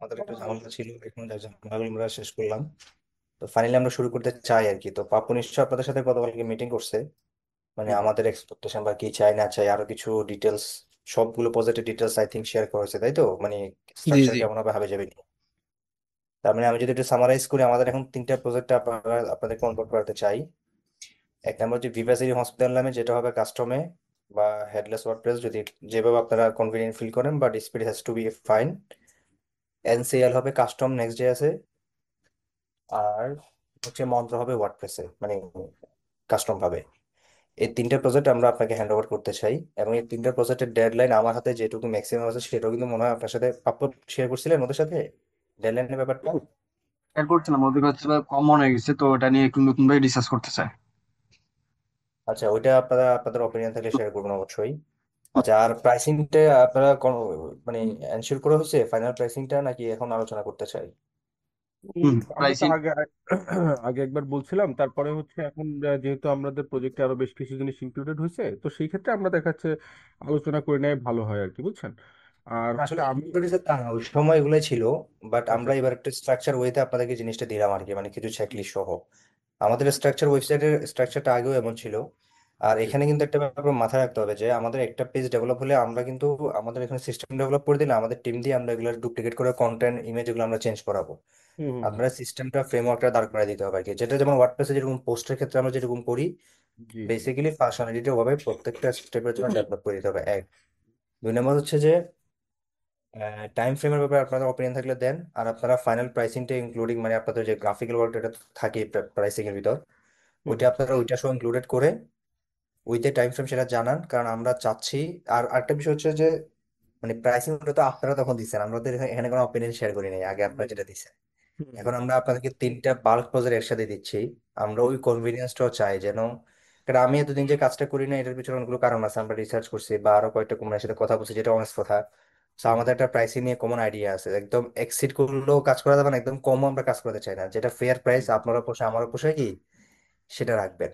আমাদের একটু ঝামেলা ছিল, এখন যাই ঝামেলা আমরা শেষ করলাম। তো ফাইনালি আমরা শুরু করতে চাই আর কি। তো পাপ্পু নিশ্চয় আপনাদের সাথে গতকালকে মিটিং করছে, মানে হুম, আমাদের এক্সপেকটেশন বা কি চাই না চাই আরো কিছু ডিটেলস, সবগুলো positive details I think share করা হয়েছে, তাই তো? মানে জি স্ট্রাকচার জি। কেমন হবে, হবে যাবে। তার মানে আমি যদি একটু সামারাইজ করি, আমাদের এখন তিনটা প্রজেক্ট আপনাদেরকে অনবোর্ড করাতে চাই। এক নম্বর হচ্ছে ভিভাসিটি হসপিটাল নামে, যেটা হবে কাস্টমে বা হেডলেস ওয়ার্ডপ্রেস, যদি যেভাবে আপনারা কনভিনিয়েন্ট ফিল করেন, but speed has to be fine. NCL হবে কাস্টম নেক্সট ডে আছে। আর হচ্ছে মন্ত্র হবে ওয়ার্ডপ্রেসে, মানে কাস্টম ভাবে। এই তিনটা প্রজেক্ট আমরা আপনাকে হ্যান্ড ওভার করতে চাই। এবং এই তিনটা প্রজেক্টের ডেডলাইন আমার হাতে যেটুকু ম্যাক্সিমাম আছে, সেটাও কিন্তু মনে হয় আপনার সাথে আপলোড শেয়ার করছিলেন ওদের সাথে, ডেডলাইনের ব্যাপারটা। এড করছিলাম, ওদের হচ্ছে কমন হয়ে গেছে, তো এটা নিয়ে একটু নতুন ভাবে ডিসকাস করতে চাই। আচ্ছা, ওইটা আপনারা আপনাদের অপিনিয়ন থাকলে শেয়ার করবেন অবশ্যই। আচ্ছা, আর প্রাইসিংটা আপনারা মানে এনশিওর করা হয়েছে ফাইনাল প্রাইসিংটা, নাকি এখন আলোচনা করতে চাই? হুম, আমরা তো প্রাইসিং। আগে আগে একবার বলছিলাম, তারপরে হচ্ছে এখন যেহেতু আমাদের প্রজেক্টে আরো বেশ কিছু জিনিস ইনক্লুডেড হয়েছে, তো সেই ক্ষেত্রে আমরা দেখাচ্ছে আলোচনা করে নেয় ভালো হয় আর কি, বুঝছেন। আর হচ্ছে আসলে আমি ইনক্লুডিং তা না, ওই সময় এগুলোই ছিল। বাট আচ্ছা। আমরা এবার একটা স্ট্রাকচার ওয়েতে আপনাদেরকে জিনিসটা দিলাম আর কি, মানে কিছু চেকলিস্ট সহ। আমাদের স্ট্রাকচার, ওয়েবসাইটের স্ট্রাকচারটা আগেও এমন ছিল। আর ওকে। এখানে কিন্তু একটা ব্যাপার মাথায় রাখতে হবে, যে আমাদের একটা পেজ ডেভেলপ হলে আমরা কিন্তু আমাদের এখানে সিস্টেম ডেভেলপ করে দিলে আমাদের টিম দিয়ে আমরা এগুলো ডুপ্লিকেট করে কন্টেন্ট ইমেজ এগুলো আমরা চেঞ্জ করাবো। হুম হুম হুম। আপনারা সিস্টেমটা ফ্রেমওয়ার্কটা দাঁড় করে দিতে হবে আর কি, যেটা যেমন ওয়ার্ডপ্রেসে যেরকম পোস্টের ক্ষেত্রে আমরা যেরকম করি, জি জি। বেসিক্যালি ফাংশনালিটি ওভাবে প্রত্যেকটা স্টেপের জন্য ডেভেলপ করে দিতে হবে। এক, দুই নম্বর হচ্ছে যে টাইম ফ্রেমের ব্যাপারে আপনাদের অপিনিয়ন থাকলে দেন। আর আপনারা ফাইনাল প্রাইসিংটা ইনক্লুডিং, মানে আপনাদের যে গ্রাফিক্যাল ওয়ার্ক এটা থাকে প্রাইসিং এর ভিতর, হুম ওইটা হুম আপনারা ওইটা সহ ইনক্লুডেড করে উইথ এ টাইম ফ্রেম সেটা জানান, কারণ আমরা চাচ্ছি। আর আরেকটা বিষয় হচ্ছে যে মানে প্রাইসিং তো আপনারা তখন দিচ্ছেন, আমরা তো এখানে এখানে কোনো অপিনিয়ন শেয়ার করি নাই, আগে আপনারা যেটা দিচ্ছেন। হুম হুম। এখন আমরা আপনাদেরকে তিনটা বাল্ক প্রজেক্ট একসাথে দিচ্ছি। আমরা ওই কনভিনিয়েন্সটাও চাই যেন, কারণ আমি এতদিন যে কাজটা করি না, এটার পিছনে অনেকগুলো কারণ আছে, আমরা রিসার্চ করছি বা আরো কয়েকটা কোম্পানির সাথে কথা বলছি, যেটা অনেস্ট কথা। তো হুম আমাদের একটা প্রাইসিং নিয়ে কমন আইডিয়া আছে, একদম এক্সিড করলেও কাজ করা যাবে না, একদম কমও আমরা কাজ করতে চাই না, যেটা ফেয়ার প্রাইস হুম। আপনারা পোষায় আমারও পোষায় কি, সেটা রাখবেন।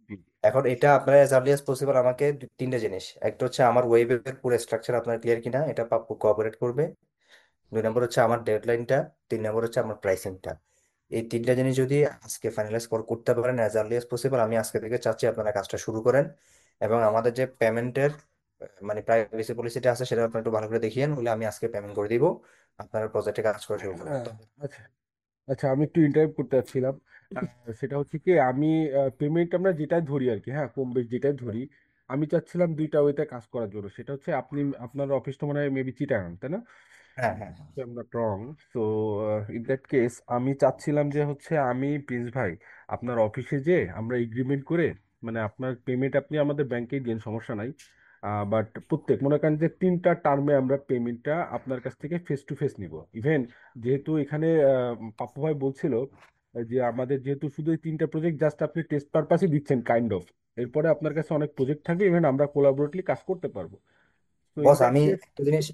জি এখন এটা আপনারা এজ আর্লি এজ পসিবল আমাকে তিনটে জিনিস, একটা হচ্ছে আমার ওয়েবের পুরো স্ট্রাকচার আপনার ক্লিয়ার কিনা, এটা পাপ্পু কোঅপারেট করবে। দুই নম্বর হচ্ছে আমার ডেডলাইনটা। তিন নম্বর হচ্ছে আমার প্রাইসিংটা। এই তিনটা জিনিস যদি আজকে ফাইনালাইজ করতে পারেন অ্যাজ আর্লি এজ পসিবল, আমি আজকে থেকে চাচ্ছি আপনারা কাজটা শুরু করেন। এবং আমাদের যে পেমেন্টের মানে প্রাইভেসি পলিসিটা আছে, সেটা আপনারা একটু ভালো করে দেখিয়েন, বলে আমি আজকে পেমেন্ট করে দিব, আপনারা প্রজেক্টে কাজ করা শুরু করেন হ্যাঁ, তো। আচ্ছা। আচ্ছা, আমি একটু ইন্টারভিউ করতে চাচ্ছিলাম। সেটা হচ্ছে কি, আমি পেমেন্ট আমরা যেটাই ধরি আর কি, হ্যাঁ কম বেশ যেটাই ধরি, আমি চাচ্ছিলাম দুইটা ওয়েতে কাজ করার জন্য। সেটা হচ্ছে আপনি আপনার অফিসটা মনে হয় মেবি চিটাগাং, তাই না? হ্যাঁ, হ্যাঁ, হ্যাঁ। I am not wrong. So in that case আমি চাচ্ছিলাম যে হচ্ছে আমি প্রিন্স ভাই আপনার অফিসে যে আমরা এগ্রিমেন্ট করে, মানে আপনার পেমেন্ট আপনি আমাদের ব্যাংকেই দিন, সমস্যা নাই। বাট প্রত্যেক মনে করেন যে তিনটা টার্মে আমরা পেমেন্টটা আপনার কাছ থেকে ফেস টু ফেস নিব। ইভেন যেহেতু এখানে পাপ্পু ভাই বলছিল যে আমাদের যেহেতু শুধু এই তিনটা প্রজেক্ট জাস্ট আপনি টেস্ট পারপাসই দিচ্ছেন কাইন্ড অফ, এরপরে আপনার কাছে অনেক প্রজেক্ট থাকবে, ইভেন আমরা কোলাবোরেটলি কাজ করতে পারবো। তো ইন বস, দ্যাট আমি কেস। একটা জিনিস,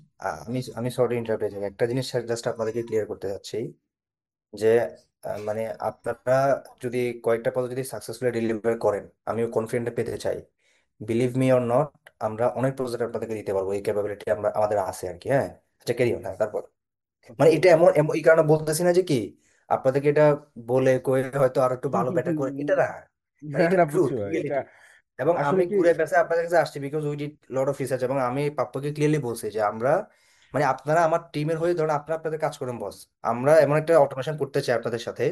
আমি আমি সরি ইন্টারপ্রেট, একটা জিনিস জাস্ট আপনাদেরকে ক্লিয়ার করতে চাচ্ছি, যে মানে আপনারা যদি কয়েকটা পদ যদি সাকসেসফুলি ডেলিভার করেন, আমি কনফিডেন্ট পেতে চাই। বিলিভ মি অর নট, আমরা অনেক প্রজেক্ট আপনাদেরকে দিতে পারবো, এই ক্যাপাবিলিটি আমরা আমাদের আছে আর কি। হ্যাঁ, আচ্ছা ক্যারি অন। হ্যাঁ, তারপর মানে এটা এমন এই কারণে বলতেছি না যে কি আপনাদেরকে এটা বলে কয়ে হয়তো আরো একটু ভালো বেটার করে, এটা না, মানে না এটা না, বুঝছো ট্রুথ এটা রিয়েলিটি। এবং আসলে আমি কি। ঘুরে পেঁচে আপনাদের কাছে আসছি because we did lot of research, এবং আমি পাপ্পাকে ক্লিয়ারলি বলছি যে আমরা, মানে আপনারা আমার টিমের হয়ে ধরুন আপনারা আপনাদের কাজ করেন বস, আমরা এমন একটা অটোমেশন করতে চাই আপনাদের সাথে।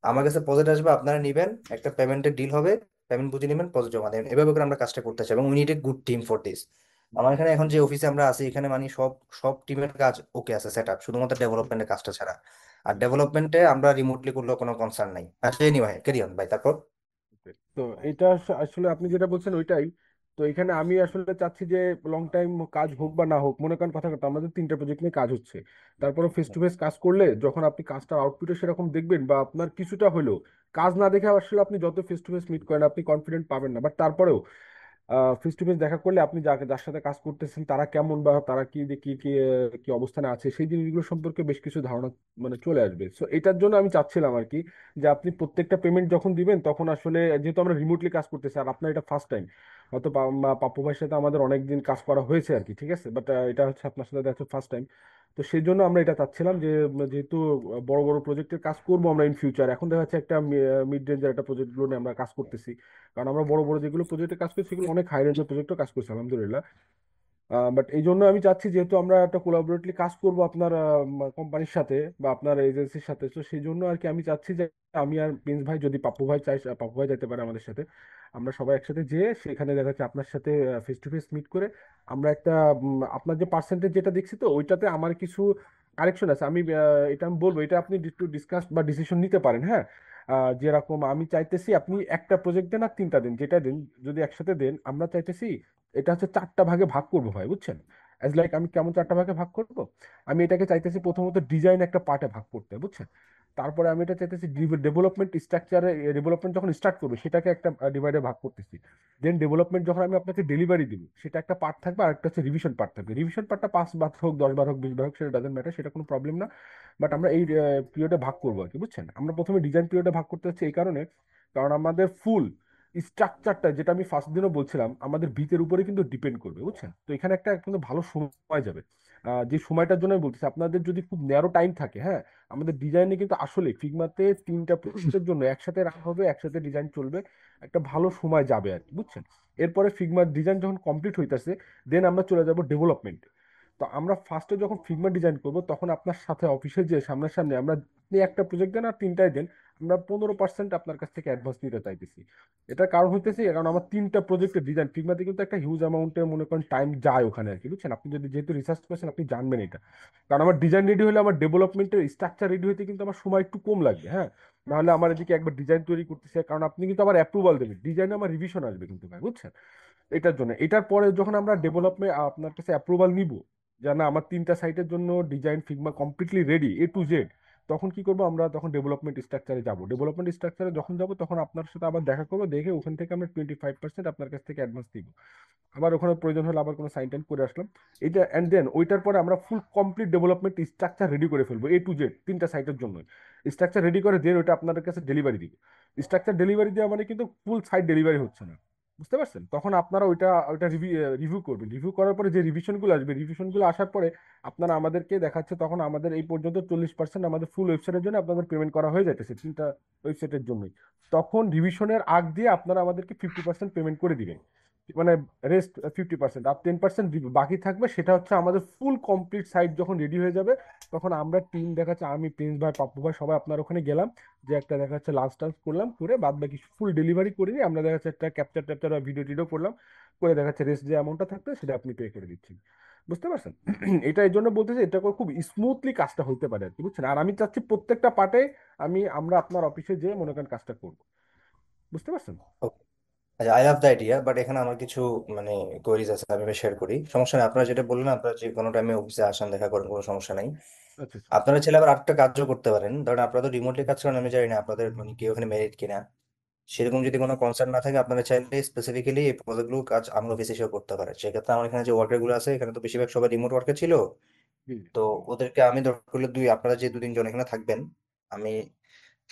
আমার কাছে প্রজেক্ট আসবে, আপনারা নিবেন, একটা পেমেন্টের ডিল হবে, পেমেন্ট বুঝে নেবেন, প্রজেক্ট জমা দেবেন, এভাবে করে আমরা কাজটা করতে চাই, এবং we need a good team for this. আমার এখানে এখন যে অফিসে আমরা আছি, এখানে মানে সব সব টিমের কাজ ওকে আছে, সেট আপ, শুধুমাত্র ডেভেলপমেন্টের কাজটা ছাড়া। আর ডেভেলপমেন্টে আমরা রিমোটলি করলেও কোনো কনসার্ন নাই। আচ্ছা এনিওয়ে, ক্যারি অন ভাই, তারপর। তো এটা আসলে আপনি যেটা বলছেন ওইটাই। তো এখানে আমি আসলে চাচ্ছি যে লং টাইম কাজ হোক বা না হোক, মনে করেন কথা কথা আমাদের তিনটা প্রজেক্ট নিয়ে কাজ হচ্ছে, তারপরে ফেস টু ফেস কাজ করলে যখন আপনি কাজটার আউটপুটে সেরকম দেখবেন বা আপনার কিছুটা হলেও, কাজ না দেখে আসলে আপনি যত ফেস টু ফেস মিট করেন আপনি কনফিডেন্ট পাবেন না, বাট তারপরেও ফেস টু ফেস দেখা করলে আপনি যাকে যার সাথে কাজ করতেছেন তারা কেমন বা তারা কি কি কি কি অবস্থানে আছে সেই জিনিসগুলো সম্পর্কে বেশ কিছু ধারণা মানে চলে আসবে। সো এটার জন্য আমি চাচ্ছিলাম আর কি যে আপনি প্রত্যেকটা পেমেন্ট যখন দিবেন তখন আসলে, যেহেতু আমরা রিমোটলি কাজ করতেছি আর আপনার এটা ফার্স্ট টাইম, হয়তো পাপ্পু ভাইয়ের সাথে আমাদের অনেকদিন কাজ করা হয়েছে আর কি, ঠিক আছে, বাট এটা হচ্ছে আপনার সাথে দেখা ফার্স্ট টাইম। তো সেই জন্য আমরা এটা চাচ্ছিলাম যে যেহেতু বড় বড় প্রজেক্টের কাজ করবো আমরা ইন ফিউচার, এখন দেখা যাচ্ছে একটা মিড রেঞ্জের একটা প্রজেক্টগুলো নিয়ে আমরা কাজ করতেছি, কারণ আমরা বড় বড় যেগুলো প্রজেক্টে কাজ করছি সেগুলো অনেক হাই রেঞ্জের প্রজেক্টও কাজ করছি আলহামদুলিল্লাহ। বাট এই জন্য আমি চাচ্ছি যেহেতু আমরা একটা কোলাবোরেটলি কাজ করব আপনার কোম্পানির সাথে বা আপনার এজেন্সির সাথে, তো সেই জন্য আর কি আমি চাচ্ছি যে আমি আর প্রিন্স ভাই, যদি পাপ্পু ভাই চাই পাপ্পু ভাই যেতে পারে আমাদের সাথে, আমরা সবাই একসাথে যেয়ে সেখানে দেখা যাচ্ছে আপনার সাথে ফেস টু ফেস মিট করে আমরা একটা আপনার যে পার্সেন্টেজ যেটা দেখছি তো ওইটাতে আমার কিছু কারেকশন আছে, আমি এটা আমি বলবো, এটা আপনি একটু ডিসকাস বা ডিসিশন নিতে পারেন, হ্যাঁ। যেরকম আমি চাইতেছি আপনি একটা প্রজেক্ট দেন আর তিনটা দিন, যেটা দিন যদি একসাথে দেন, আমরা চাইতেছি এটা হচ্ছে চারটা ভাগে ভাগ করবো ভাই, বুঝছেন? অ্যাজ লাইক আমি কেমন চারটা ভাগে ভাগ করব, আমি এটাকে চাইতেছি প্রথমত ডিজাইন একটা পার্টে ভাগ করতে, বুঝছেন? তারপরে আমি এটা চাইতেছি ডেভেলপমেন্ট স্ট্রাকচারে, ডেভেলপমেন্ট যখন স্টার্ট করবে সেটাকে একটা ডিভাইডে ভাগ করতেছি। দেন ডেভেলপমেন্ট যখন আমি আপনাকে ডেলিভারি দিব সেটা একটা পার্ট থাকবে, আর একটা হচ্ছে রিভিশন পার্ট থাকবে। রিভিশন পার্টটা 5 বার হোক, 10 বার হোক, 20 বার হোক, সেটা ডাজেন্ট ম্যাটার, সেটা কোনো প্রবলেম না। বাট আমরা এই পিরিয়ডে ভাগ করবো আর কি, বুঝছেন? আমরা প্রথমে ডিজাইন পিরিয়ডে ভাগ করতে হচ্ছে এই কারণে, কারণ আমাদের ফুল স্ট্রাকচারটা, যেটা আমি ফার্স্ট দিনও বলছিলাম, আমাদের ভিতের উপরে কিন্তু ডিপেন্ড করবে, বুঝছেন? তো এখানে একটা কিন্তু ভালো সময় যাবে। যে সময়টার জন্য আমি বলতেছি, আপনাদের যদি খুব ন্যারো টাইম থাকে, হ্যাঁ, আমাদের ডিজাইনে কিন্তু আসলে ফিগমাতে তিনটা প্রজেক্টের জন্য একসাথে রাখা হবে, একসাথে ডিজাইন চলবে, একটা ভালো সময় যাবে আর কি, বুঝছেন? এরপরে ফিগমার ডিজাইন যখন কমপ্লিট হইতাছে, দেন আমরা চলে যাব ডেভেলপমেন্ট। তো আমরা ফার্স্টে যখন ফিগমা ডিজাইন করব তখন আপনার সাথে অফিসে যে সামনাসামনি আমরা, আপনি একটা প্রজেক্ট দেন আর তিনটাই দেন, আমরা 15% আপনার কাছ থেকে অ্যাডভান্স নিতে চাইতেছি। এটার কারণ হইতেছে, কারণ আমার তিনটা প্রজেক্টের ডিজাইন ফিগমাতে কিন্তু একটা হিউজ অ্যামাউন্টের মনে করেন টাইম যায় ওখানে আর কি, বুঝছেন? আপনি যদি যেহেতু রিসার্চ করছেন আপনি জানবেন এটা। কারণ আমার ডিজাইন রেডি হলে আমার ডেভেলপমেন্টের স্ট্রাকচার রেডি হতে কিন্তু আমার সময় একটু কম লাগবে, হ্যাঁ। নাহলে আমার এদিকে একবার ডিজাইন তৈরি করতেছে, কারণ আপনি কিন্তু আবার অ্যাপ্রুভাল দেবেন, ডিজাইনে আমার রিভিশন আসবে কিন্তু ভাই, বুঝছেন? এটার জন্য, এটার পরে যখন আমরা ডেভেলপমেন্ট আপনার কাছে অ্যাপ্রুভাল নিব যে না আমার তিনটা সাইটের জন্য design Figma completely ready A to Z, তখন কি করব, আমরা তখন ডেভেলপমেন্ট স্ট্রাকচারে যাব। ডেভেলপমেন্ট স্ট্রাকচারে যখন যাব তখন আপনার সাথে আবার দেখা করবো, দেখে ওখান থেকে আমরা 25% আপনার কাছ থেকে অ্যাডভান্স দিব। আবার ওখানে প্রয়োজন হলে আবার কোনো সাইন টাইন করে আসলাম, এটা অ্যান্ড দেন ওইটার পরে আমরা full complete development structure ready করে ফেলবো A to Z তিনটা সাইটের জন্য। স্ট্রাকচার রেডি করে দেন ওইটা আপনাদের কাছে ডেলিভারি দিব। স্ট্রাকচার ডেলিভারি দেওয়া মানে কিন্তু ফুল সাইট ডেলিভারি হচ্ছে না, বুঝতে পারছেন? তখন আপনারা ওইটা ওইটা রিভিউ করবেন, রিভিউ করার পরে যে রিভিশনগুলো আসবে, রিভিশনগুলো আসার পরে আপনারা আমাদেরকে দেখাচ্ছে, তখন আমাদের এই পর্যন্ত 40% আমাদের ফুল ওয়েবসাইটের জন্য আপনাদের পেমেন্ট করা হয়ে যাইতেছে তিনটা ওয়েবসাইটের জন্যই। তখন রিভিশনের আগ দিয়ে আপনারা আমাদেরকে 50% পেমেন্ট করে দিবেন, মানে রেস্ট 50%, আর 10% বাকি থাকবে, সেটা হচ্ছে আমাদের ফুল কমপ্লিট সাইট যখন রেডি হয়ে যাবে তখন আমরা টিম দেখাচ্ছে, আমি প্রিন্স ভাই পাপ্পু ভাই সবাই আপনার ওখানে গেলাম, যে একটা দেখা যাচ্ছে লাঞ্চ টাঞ্চ করলাম, করে বাদ বাকি ফুল ডেলিভারি করে নিয়ে আমরা দেখা যাচ্ছে একটা ক্যাপচার ট্যাপচার বা ভিডিও টিডিও করলাম, করে দেখা যাচ্ছে রেস্ট যে অ্যামাউন্টটা থাকবে সেটা আপনি পে করে দিচ্ছেন, বুঝতে পারছেন? এটা এই জন্য বলতেছি, এটা করে খুব স্মুথলি কাজটা হতে পারে আর কি, বুঝছেন? আর আমি চাচ্ছি প্রত্যেকটা পার্টে আমরা আপনার অফিসে যেয়ে মনে করেন কাজটা করবো, বুঝতে পারছেন? Okay. আচ্ছা, I love the idea, but এখানে আমার কিছু মানে কোয়েরিজ আছে, আমি শেয়ার করি, সমস্যা নেই। আপনারা যেটা বললেন, আপনারা যে কোনো টাইমে অফিসে আসেন, দেখা করেন, কোনো সমস্যা নাই। আচ্ছা আচ্ছা। আপনারা চাইলে আবার আরেকটা কাজও করতে পারেন, ধরেন আপনারা তো রিমোটলি কাজ করেন, আমি জানি না আপনাদের মানে কি ওখানে মেরিট কিনা, সেরকম যদি কোনো কনসার্ন না থাকে, আপনারা চাইলে স্পেসিফিক্যালি এই প্রজেক্টগুলো কাজ আমার অফিসে এসেও করতে পারেন। সেক্ষেত্রে আমার এখানে যে ওয়ার্কার গুলো আছে, এখানে তো বেশিরভাগ সবাই রিমোট ওয়ার্কে ছিল, জি তো ওদেরকে আমি দরকার হলে আপনারা যে 2-3 জন এখানে থাকবেন, আমি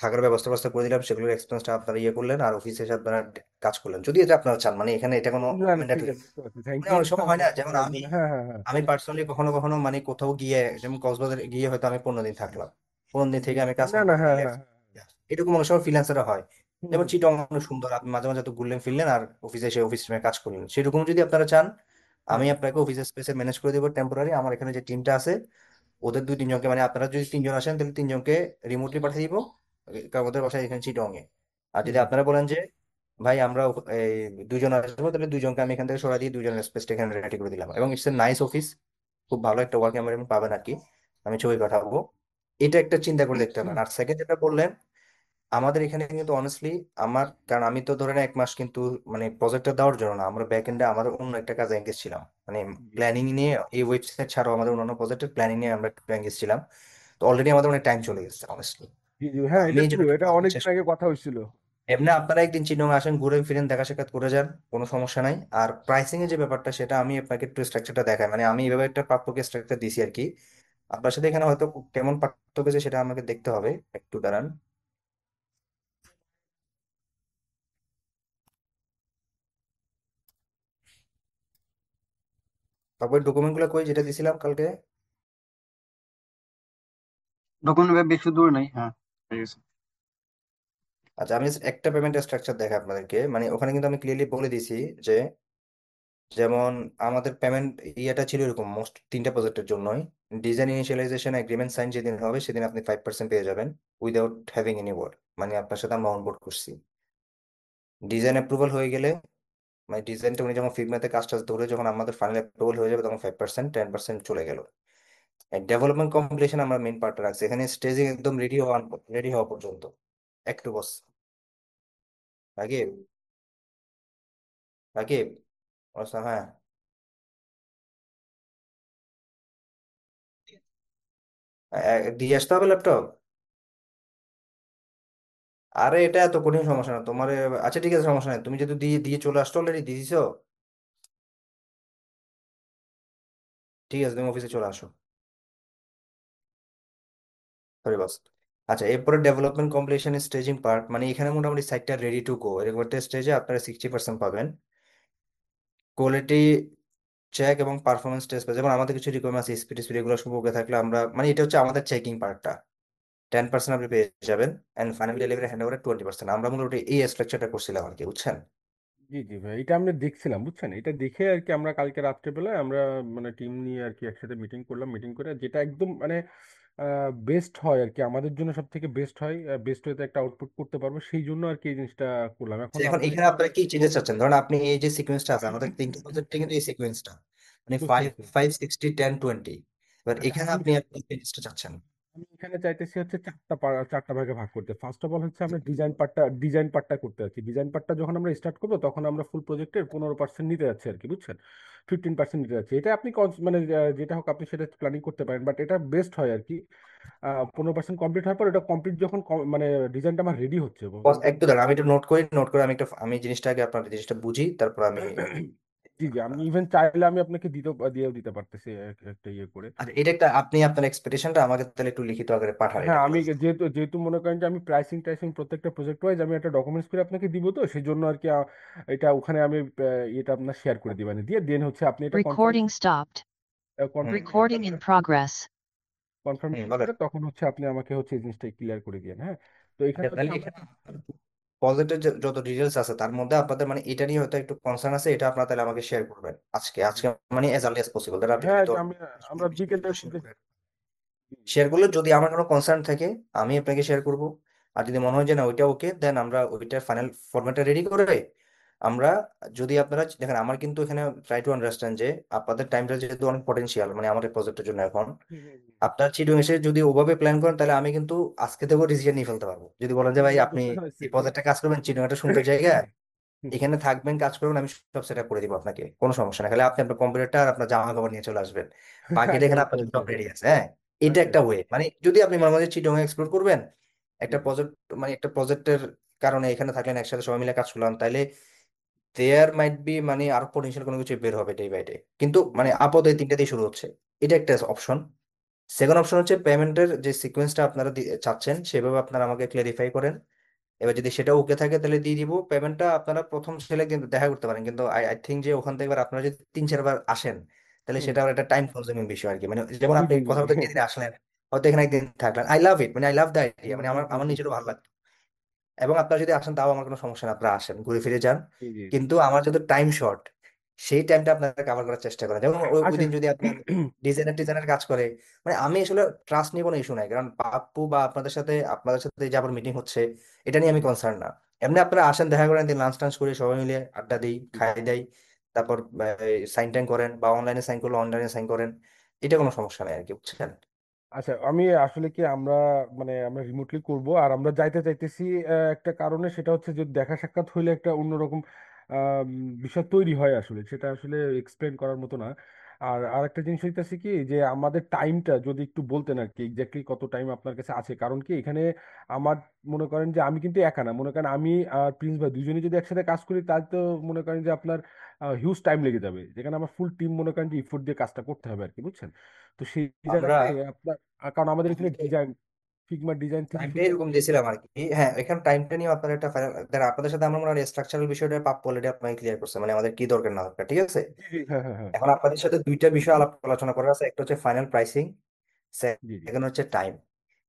থাকার ব্যবস্থা ব্যবস্থা করে দিলাম, সেগুলোর এক্সপেন্সটা আপনারা ইয়ে করলেন, আর অফিসে এসে আপনারা কাজ করলেন, যদি এটা আপনারা চান। মানে এখানে এটা কোনো না না, ঠিক ম্যান্ডেটরি, আছে, বুঝতে পারছি, থ্যাংক মানে ইউ। অনেক সময় হয় না, যেমন আমি হ্যাঁ হ্যাঁ হ্যাঁ। আমি পার্সোনালি কখনো কখনো মানে কোথাও গিয়ে, যেমন কক্সবাজার গিয়ে হয়তো আমি 15 দিন থাকলাম, 15 দিন জি থেকে আমি জি। কাজ না না, করে হ্যাঁ হ্যাঁ রিল্যাক্স, হ্যাঁ। এটুকু অনেক সময় ফ্রিল্যান্সাররা হয়। হুম যেমন হুম। চিটং অনেক সুন্দর, আপনি মাঝে মাঝে তো ঘুরলেন ফিরলেন আর অফিসে এসে অফিস রুমে কাজ করলেন, সেরকম যদি আপনারা চান, হুম আমি আপনাকে অফিস স্পেসে ম্যানেজ করে দেবো টেম্পোরারি। আমার এখানে যে টিমটা আছে ওদের 2-3 জনকে, মানে আপনারা যদি 3 জন আসেন তাহলে 3 জনকে রিমোটলি পাঠিয়ে দিব, কারণ ওদের বাসায় এখানে চিটং এ। আর হুম যদি হুম। আপনারা বলেন যে ভাই আমরা এই 2 জন আসবো, তাহলে 2 জনকে আমি এখান থেকে সরাই দিয়ে 2 জনের স্পেসটা এখানে রেডি করে দিলাম, এবং ইটস এ নাইস অফিস, খুব ভালো একটা ওয়ার্ক এনভায়রনমেন্ট পাবেন আর কি। আমি ছবি পাঠাবো, এটা একটা চিন্তা করে দেখতে পারেন। আর সেকেন্ড যেটা বললেন, আমাদের এখানে কিন্তু অনেস্টলি আমার, কারণ আমি তো ধরেন 1 মাস কিন্তু মানে প্রজেক্টটা দেওয়ার জন্য না, আমরা ব্যাক এন্ডে আমাদের অন্য একটা কাজে এঙ্গেজ ছিলাম, মানে জি প্ল্যানিং নিয়ে, এই ওয়েবসাইট ছাড়াও আমাদের অন্যান্য প্রজেক্টের প্ল্যানিং নিয়ে আমরা একটু এঙ্গেজ ছিলাম। তো অলরেডি আমাদের অনেক টাইম চলে গেছে অনেস্টলি। জি জি, তো হ্যাঁ আমি এটা ট্রু, যেটা এটা বলতে অনেকদিন চেষ্টা, আগে কথা হয়েছিল। এমনি আপনারা একদিন চিটং আসেন, ঘুরে ফিরেন, দেখা সাক্ষাৎ করে যান, কোনো সমস্যা নাই। আর প্রাইসিং এর যে ব্যাপারটা, সেটা আমি আপনাকে একটু স্ট্রাকচারটা দেখাই, মানে আমি এভাবে একটা পার্থক্য স্ট্রাকচার দিছি আর কি। আপনার সাথে এখানে হয়তো কেমন পার্থক্য আছে সেটা আমাকে দেখতে হবে, একটু দাঁড়ান। তারপর ডকুমেন্ট গুলো কই, যেটা দিছিলাম কালকে। ডকুমেন্ট বেশি দূরে নাই, হ্যাঁ, ঠিক আছে। আচ্ছা, আমি just একটা পেমেন্ট স্ট্রাকচার দেখাই আপনাদেরকে, মানে ওখানে কিন্তু আমি ক্লিয়ারলি বলে দিছি যে, যেমন আমাদের পেমেন্ট ইয়েটা ছিল এরকম মোস্ট তিনটা প্রজেক্টের জন্যই। ডিজাইন ইনিশিয়ালাইজেশন এগ্রিমেন্ট সাইন যেদিন হবে সেদিন আপনি 5% পেয়ে যাবেন উইদাউট হ্যাভিং এনি ওয়ার্ক, মানে আপনার সাথে আমরা অনবোর্ড করছি। ডিজাইন অ্যাপ্রুভাল হয়ে গেলে, মানে ডিজাইনটা উনি যখন ফিগমাতে কাজ টাজ ধরে যখন আমাদের ফাইনাল অ্যাপ্রুভাল হয়ে যাবে তখন 5%, 10% চলে গেল। ডেভেলপমেন্ট কমপ্লিশন আমরা মেইন পার্টটা রাখছি এখানে, স্টেজিং একদম রেডি হওয়া পর্যন্ত। একটু বস, রাকিব, রাকিব, আচ্ছা হ্যাঁ। দিয়ে আসতে হবে ল্যাপটপ। আরে এটা এত কঠিন সমস্যা না তোমার। আচ্ছা ঠিক আছে, সমস্যা নেই, তুমি যদি দিয়ে দিয়ে চলে আসছো, অলরেডি দিয়ে দিছো, ঠিক আছে তুমি অফিসে চলে আসো। Sorry boss. আচ্ছা, এরপরে ডেভেলপমেন্ট কমপ্লিশন স্টেজিং পার্ট, মানে এখানে মোটামুটি সাইটটা রেডি টু গো, এরকম একটা স্টেজে আপনারা 60% পাবেন। কোয়ালিটি চেক এবং পারফরমেন্স টেস্ট, যেমন আমাদের কিছু রিকোয়ারমেন্ট আছে, স্পিড স্পিড এগুলো সব ওকে থাকলে আমরা, মানে এটা হচ্ছে আমাদের চেকিং পার্টটা, 10% আপনি পেয়ে যাবেন। অ্যান্ড ফাইনাল ডেলিভারি হ্যান্ড ওভারে 20%। আমরা মূলত এই স্ট্রাকচারটা করছিলাম আর কি, বুঝছেন? জি জি ভাই, এটা আমরা দেখছিলাম বুঝছেন, এটা দেখে আর কি আমরা কালকে রাত্রেবেলায় আমরা মানে টিম নিয়ে আর কি একসাথে মিটিং করলাম, মিটিং করে যেটা একদম মানে বেস্ট হয় আর কি, আমাদের জন্য সব থেকে বেস্ট হয়, বেস্ট হয়তো একটা আউটপুট করতে পারবো, সেই জন্য আর কি এই জিনিসটা করলাম। এখন এখন আপনাদের এখানে আপনারা কি চেঞ্জেস চাচ্ছেন? ধরুন আপনি এই যে সিকোয়েন্সটা আছে আমাদের তিনটা প্রজেক্টে, কিন্তু এই সিকোয়েন্সটা মানে বুঝতে 5 পারছি। 5 60 10 20, এবার আচ্ছা, এখানে আমি আপনি আপনি চেঞ্জেসটা চাচ্ছেন। আমি এখানে চাইতেছি হচ্ছে চারটা ভাগে ভাগ করতে। ফার্স্ট অফ অল হচ্ছে আমরা ডিজাইন পার্টটা করতে যাচ্ছি। ডিজাইন পার্টটা যখন আমরা স্টার্ট করবো তখন আমরা ফুল প্রজেক্টের 15% নিতে যাচ্ছি আর কি, বুঝছেন, 15% নিতে যাচ্ছি। এটা আপনি মানে যেটা হোক আপনি সেটা প্ল্যানিং করতে পারেন, বাট এটা বেস্ট হয় আর কি। 15% কমপ্লিট হওয়ার পর, এটা কমপ্লিট যখন মানে ডিজাইনটা আমার রেডি হচ্ছে বস একটু দাঁড়ান, আমি একটু নোট করি, নোট করে আমি একটা, আমি জিনিসটা আগে আপনার জিনিসটা বুঝি, তারপর আমি। জি জি, আমি ইভেন চাইলে আমি আপনাকে দিয়েও দিতে পারতেছি একটা ইয়ে করে। আচ্ছা, এটা একটা আপনি আপনার এক্সপেকটেশনটা আমাকে তাহলে একটু লিখিত আকারে পাঠান এটা হ্যাঁ, আমি প্লিজ। যেহেতু যেহেতু মনে করেন যে আমি প্রাইসিং টাইসিং প্রত্যেকটা প্রজেক্ট ওয়াইজ আমি একটা ডকুমেন্টস করে আপনাকে দিব, তো সেই জন্য আর কি এটা ওখানে আমি এটা আপনার শেয়ার করে দিবেন, দিয়ে দেন হচ্ছে আপনি এটা কনফার্ম Recording stopped. হুম Recording in progress. কনফার্ম হুম বলেন। করে তখন হচ্ছে আপনি আমাকে হচ্ছে এই জিনিসটা ক্লিয়ার করে দিন। হ্যাঁ, তো এখানে আচ্ছা, হচ্ছে তাহলে আমরা এখানে প্রজেক্টের যত ডিটেলস আছে তার মধ্যে আপনাদের মানে এটা নিয়ে হয়তো একটু কনসার্ন আছে, এটা আপনারা তাহলে আমাকে শেয়ার করবেন আজকে আজকে, মানে এজ আর্লি এজ পসিবল, তাহলে আপনি হ্যাঁ, যদি এটা আমরা বিকেলের মধ্যে শেয়ার করলে, যদি আমার কোনো কনসার্ন থাকে আমি আপনাকে শেয়ার করব। আর যদি মনে হয় যে না ওইটা ওকে, দেন আমরা ওইটার ফাইনাল ফরম্যাটটা রেডি করে আমরা, যদি আপনারা দেখেন, আমার কিন্তু এখানে ট্রাই টু আন্ডারস্ট্যান্ড যে আপনাদের টাইমটা যেহেতু অনেক পটেনশিয়াল, মানে আমাদের প্রজেক্টের জন্য এখন হুম, হুম, হুম। আপনার চিটিং এসে যদি ওভাবে প্ল্যান করেন তাহলে আমি কিন্তু আজকে থেকেও ডিসিশন নিয়ে ফেলতে পারবো। যদি বলেন যে ভাই জি, আপনি বুঝতে পারছি। এই প্রজেক্টটা কাজ করবেন, চিটিং একটা সুন্দর জায়গা, এখানে থাকবেন কাজ করবেন, আমি সব সেট আপ করে দিব আপনাকে, কোনো সমস্যা না, খালি আপনি আপনার কম্পিউটারটা আর আপনার জামা কাপড় নিয়ে চলে আসবেন, বাকিটা আচ্ছা এখানে বুঝতে আপনার পারছি। সব রেডি আছে। হ্যাঁ, এটা আচ্ছা একটা আচ্ছা। ওয়ে, মানে যদি আপনি মনে মধ্যে চিটং এক্সপ্লোর করবেন জি একটা প্রজেক্ট, মানে একটা প্রজেক্টের কারণে এখানে থাকলেন একসাথে সবাই মিলে কাজ করলাম, তাইলে দেয়ার মাইট বি মানে আরো পটেনশিয়াল কোনো কিছু বের হবে ডে বাই ডে, কিন্তু জি মানে জি। আপাতত এই তিনটা দিয়ে শুরু হচ্ছে। এটা একটা অপশন। সেকেন্ড অপশন হচ্ছে পেমেন্টের যে সিকোয়েন্সটা আপনারা চাচ্ছেন সেভাবে আপনারা আমাকে ক্লারিফাই করেন। এবার যদি সেটা ওকে থাকে তাহলে দিয়ে দিব পেমেন্টটা। আপনারা প্রথম ছেলে কিন্তু দেখা করতে পারেন, কিন্তু আই আই থিঙ্ক যে ওখান থেকে এবার আপনারা যদি 3 4 বার আসেন তাহলে হুম। সেটা আবার একটা টাইম কনজিউমিং বিষয় আর কি, মানে যেমন জি আপনি জি জি। কথা বলতে যেদিন আসলেন হয়তো এখানে একদিন থাকলেন, আই লাভ ইট, মানে আই লাভ দ্য আইডিয়া, হুম, মানে হুম, আমার হুম, আমার হুম। নিজেরও ভালো লাগে। এবং আপনারা যদি আসেন তাও আমার কোনো সমস্যা না, আপনারা আসেন ঘুরে ফিরে যান, জি জি। কিন্তু আমার যেহেতু টাইম শর্ট, সেই টাইমটা আপনারা কাভার করার চেষ্টা করেন। যেমন ওই আচ্ছা। দিন যদি আপনার ডিজাইনার কাজ করে, মানে আমি আসলে ট্রাস্ট নিয়ে কোনো ইস্যু নাই, কারণ পাপ্পু বা আপনাদের সাথে যে আবার মিটিং হচ্ছে এটা নিয়ে আমি কনসার্ন না। এমনি আপনারা আসেন, দেখা করেন, দিন লাঞ্চ টাঞ্চ করে সবাই মিলে আড্ডা দিই, খাই দেই, তারপর সাইন টাইন করেন, বা অনলাইনে সাইন করলে অনলাইনে সাইন করেন, এটা কোনো সমস্যা নেই আর কি, বুঝছেন? আচ্ছা, আমি আসলে কি আমরা মানে আমরা রিমোটলি করব, আর আমরা যাইতে চাইতেছি একটা কারণে, সেটা হচ্ছে যে দেখা সাক্ষাৎ হইলে একটা অন্যরকম আম, বিষয় তৈরি হয় আসলে, সেটা আসলে এক্সপ্লেন করার মতো না। আর আরেকটা জিনিস হইতেছে কি, যে আমাদের টাইমটা যদি একটু বলতেন আর কি, এক্স্যাক্টলি কত টাইম আপনার কাছে আছে, কারণ কি এখানে আমার মনে করেন যে আমি কিন্তু একা না, মনে করেন আমি আর প্রিন্স ভাই দুজনে যদি একসাথে কাজ করি তাহলে তো মনে করেন যে আপনার হিউজ টাইম লেগে যাবে, যেখানে আমার ফুল টিম মনে করেন যে ইফোর্ট দিয়ে কাজটা করতে হবে আর কি, বুঝছেন। তো সেই আমরা জায়গাতে আপনার কারণ আমাদের এখানে ডিজাইন, ফিগমা ডিজাইন থ্রি টাইমটা ফিগমা। এরকম দিয়েছিলাম আর কি। হ্যাঁ, এখানে টাইমটা নিয়ে আপনার একটা আপনাদের সাথে আমরা মনে হয় স্ট্রাকচারাল বিষয়টা পাপ অলরেডি আপনাকে ক্লিয়ার করছে, মানে আমাদের কি দরকার না দরকার, ঠিক আছে। জি জি, হ্যাঁ হ্যাঁ হ্যাঁ। এখন আপনাদের সাথে দুইটা বিষয় আলাপ আলোচনা করার আছে, একটা হচ্ছে ফাইনাল প্রাইসিং, জি জি। সেকেন্ড হচ্ছে টাইম।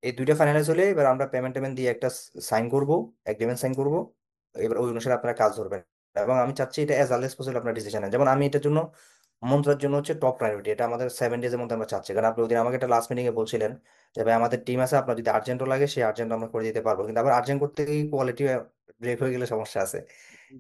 এই দুইটা ফাইনালাইজ হলে এবার আমরা পেমেন্ট টেমেন্ট দিয়ে একটা সাইন করব, এগ্রিমেন্ট সাইন করব। এবার ওই অনুসারে আপনারা কাজ ধরবেন। এবং আমি চাচ্ছি এটা অ্যাজ আর্লি এজ পসিবল আপনার ডিসিশন নেন। যেমন আমি এটার জন্য মন্ত্রার জন্য হচ্ছে টপ প্রায়োরিটি, এটা আমাদের 7 ডেজের মধ্যে আমরা চাচ্ছি। কারণ আপনি ওদিন আমাকে একটা লাস্ট মিটিং এ বলছিলেন যে ভাই আমাদের টিম আছে, আপনার যদি আর্জেন্টও লাগে সেই আর্জেন্ট আমরা করে দিতে পারবো, কিন্তু আবার আর্জেন্ট করতে গিয়ে কোয়ালিটি ব্রেক হয়ে গেলে সমস্যা আছে।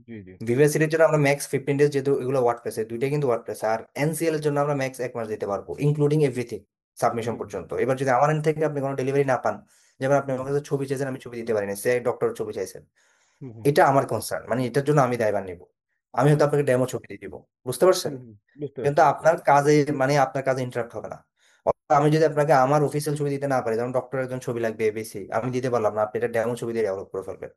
জি জি। ভিভিআইসির জন্য আমরা ম্যাক্স 15 ডেজ, যেহেতু এগুলো ওয়ার্ডপ্রেসে দুইটাই কিন্তু ওয়ার্ডপ্রেসে, আর এনসিএল এর জন্য আমরা ম্যাক্স 1 মাস দিতে পারবো, ইনক্লুডিং এভরিথিং সাবমিশন হুম হুম পর্যন্ত। এবার যদি আমার এন্ড থেকে আপনি কোনো ডেলিভারি না পান, যেমন আপনি আমার কাছে ছবি চাইছেন আমি ছবি দিতে পারিনি, সে ডক্টর ছবি চাইছেন, হুম হুম এটা আমার কনসার্ন, মানে এটার জন্য আমি দায়ভার নিব। আমি হয়তো আপনাকে ডেমো ছবি দিয়ে দিব, বুঝতে পারছেন? বুঝতে পারছি কিন্তু বুঝতে আপনার কাজে, মানে আপনার কাজে ইন্টারাপ্ট হবে না। অথবা আমি যদি আপনাকে আমার অফিসিয়াল ছবি দিতে না পারি, যেমন ডক্টরের একজন ছবি লাগবে এবিসি, আমি দিতে পারলাম না, আপনি এটা ডেমো ছবি দিয়ে ডেভেলপ করে ফেলবেন।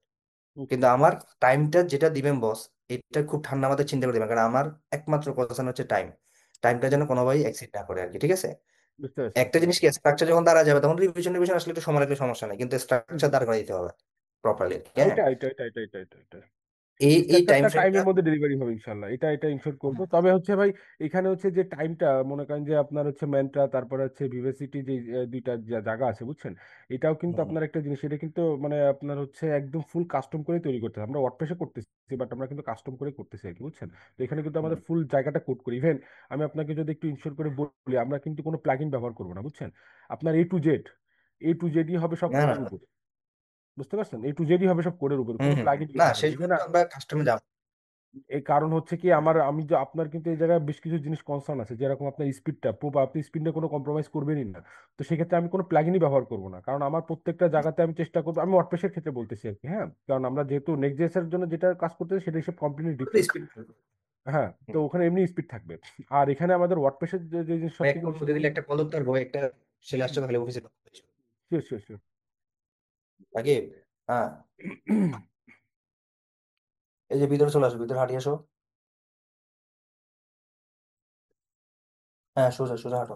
পারছি। কিন্তু আমার টাইমটা যেটা দিবেন বস, এটা খুব ঠান্ডা মাথায় চিন্তা করে দিবেন, কারণ আমার একমাত্র কনসার্ন হচ্ছে টাইম। টাইমটা যেন কোনোভাবেই এক্সিড না করে আর কি, ঠিক আছে? বুঝতে পারছি। একটা জিনিস কি, স্ট্রাকচার যখন দাঁড়া যাবে তখন রিভিশন রিভিশন আসলে একটু সময় লাগলে সমস্যা নেই, কিন্তু হুম স্ট্রাকচার হুম। দাঁড় করে দিতে হবে প্রপারলি, হ্যাঁ। ওইটা এই টাইম স্ট্রাকচারটা ফ্রেমটা। টাইমের মধ্যে ডেলিভারি হবে ইনশাল্লাহ, এটা ইনশোর করবো। তবে হচ্ছে ভাই এখানে হচ্ছে যে টাইমটা মনে করেন যে আপনার হচ্ছে ম্যানটা, তারপরে হচ্ছে ভিভেসিটি, যে দুইটা জায়গা আছে বুঝছেন, এটাও কিন্তু আপনার একটা জিনিস, এটা কিন্তু মানে আপনার হচ্ছে একদম ফুল কাস্টম করে তৈরি করতে হবে। আমরা ওয়ার্ডপ্রেসে করতেছি বাট আমরা কিন্তু কাস্টম করে করতেছি আর কি, বুঝছেন? তো এখানে কিন্তু আমাদের ফুল জায়গাটা কোড করি। ইভেন আমি আপনাকে যদি একটু ইনশোর করে বলি, আমরা কিন্তু কোনো প্লাগইন ব্যবহার করবো না, বুঝছেন? আপনার এ টু জেডই হবে সব না না কোডের না। উপর, বুঝতে পারছেন? এ টু জেডই হবে সব কোডের উপর, হুম কোনো হুম হুম। প্লাগইন না ইউজ হবে না, সেই জন্য ইভেন তো আমরা কাস্টমে যাব। এই কারণ হচ্ছে কি আমি যে আপনার কিন্তু এই জায়গায় বেশ কিছু জিনিস কনসার্ন আছে, যেরকম আপনার স্পিডটা, আপনি স্পিডে কোনো কম্প্রোমাইজ করবেনই না। তো সেক্ষেত্রে আমি কোনো প্লাগইনই ব্যবহার করবো না, কারণ আমার প্রত্যেকটা জায়গাতে আমি চেষ্টা করবো, আমি ওয়ার্ডপ্রেসের ক্ষেত্রে বলতেছি আর কি, হ্যাঁ। কারণ আমরা যেহেতু নেক্সট জেএস এর জন্য যেটা কাজ করতেছি সেটা হিসেবে কমপ্লিটলি ডিফারেন্ট। স্পিড। হ্যাঁ, তো ওখানে এমনি স্পিড থাকবে। আর এখানে আমাদের ওয়ার্ডপ্রেসের যে জিনিস সব এক থেকে কল বেশি। করে দিলে একটা কল ধরতে পারবো, একটা ছেলে আসছে তাহলে অফিসে। Sure sure sure. আগে, হ্যাঁ, এই যে ভিতরে চলে আসো, ভিতরে হাঁটিয়ে আসো। হ্যাঁ, সোজা সোজা হাঁটো।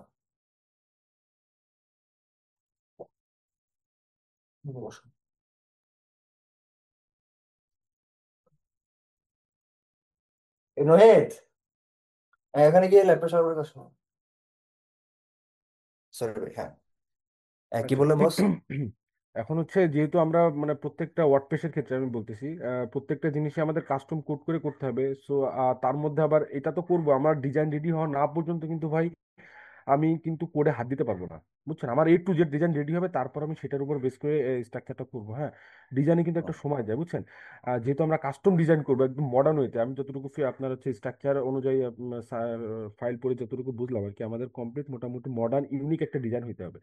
বসো। এই রোহিত, এখানে গিয়ে ল্যাপটপ সার্ভারের কাছে। সরি ভাই, হ্যাঁ। কি আচ্ছা। বললেন বস? এখন হচ্ছে যেহেতু আমরা মানে প্রত্যেকটা ওয়ার্ডপ্রেসের ক্ষেত্রে আমি বলতেছি, প্রত্যেকটা জিনিসই আমাদের কাস্টম কোড করে করতে হবে। সো তার মধ্যে আবার এটা তো করবো, আমার ডিজাইন রেডি হওয়া না পর্যন্ত কিন্তু ভাই আমি কিন্তু কোডে হাত দিতে পারবো না, বুঝছেন? আমার A to Z design ready হবে, তারপর আমি সেটার উপর বেস করে স্ট্রাকচারটা করবো, হ্যাঁ। ডিজাইনে কিন্তু একটা সময় যায়, বুঝছেন? যেহেতু আমরা কাস্টম ডিজাইন করবো একদম মডার্ন ওয়েতে, আমি যতটুকু আপনার হচ্ছে স্ট্রাকচার অনুযায়ী ফাইল পড়ে যতটুকু বুঝলাম আর কি, আমাদের কমপ্লিট মোটামুটি মডার্ন ইউনিক একটা ডিজাইন হইতে হবে,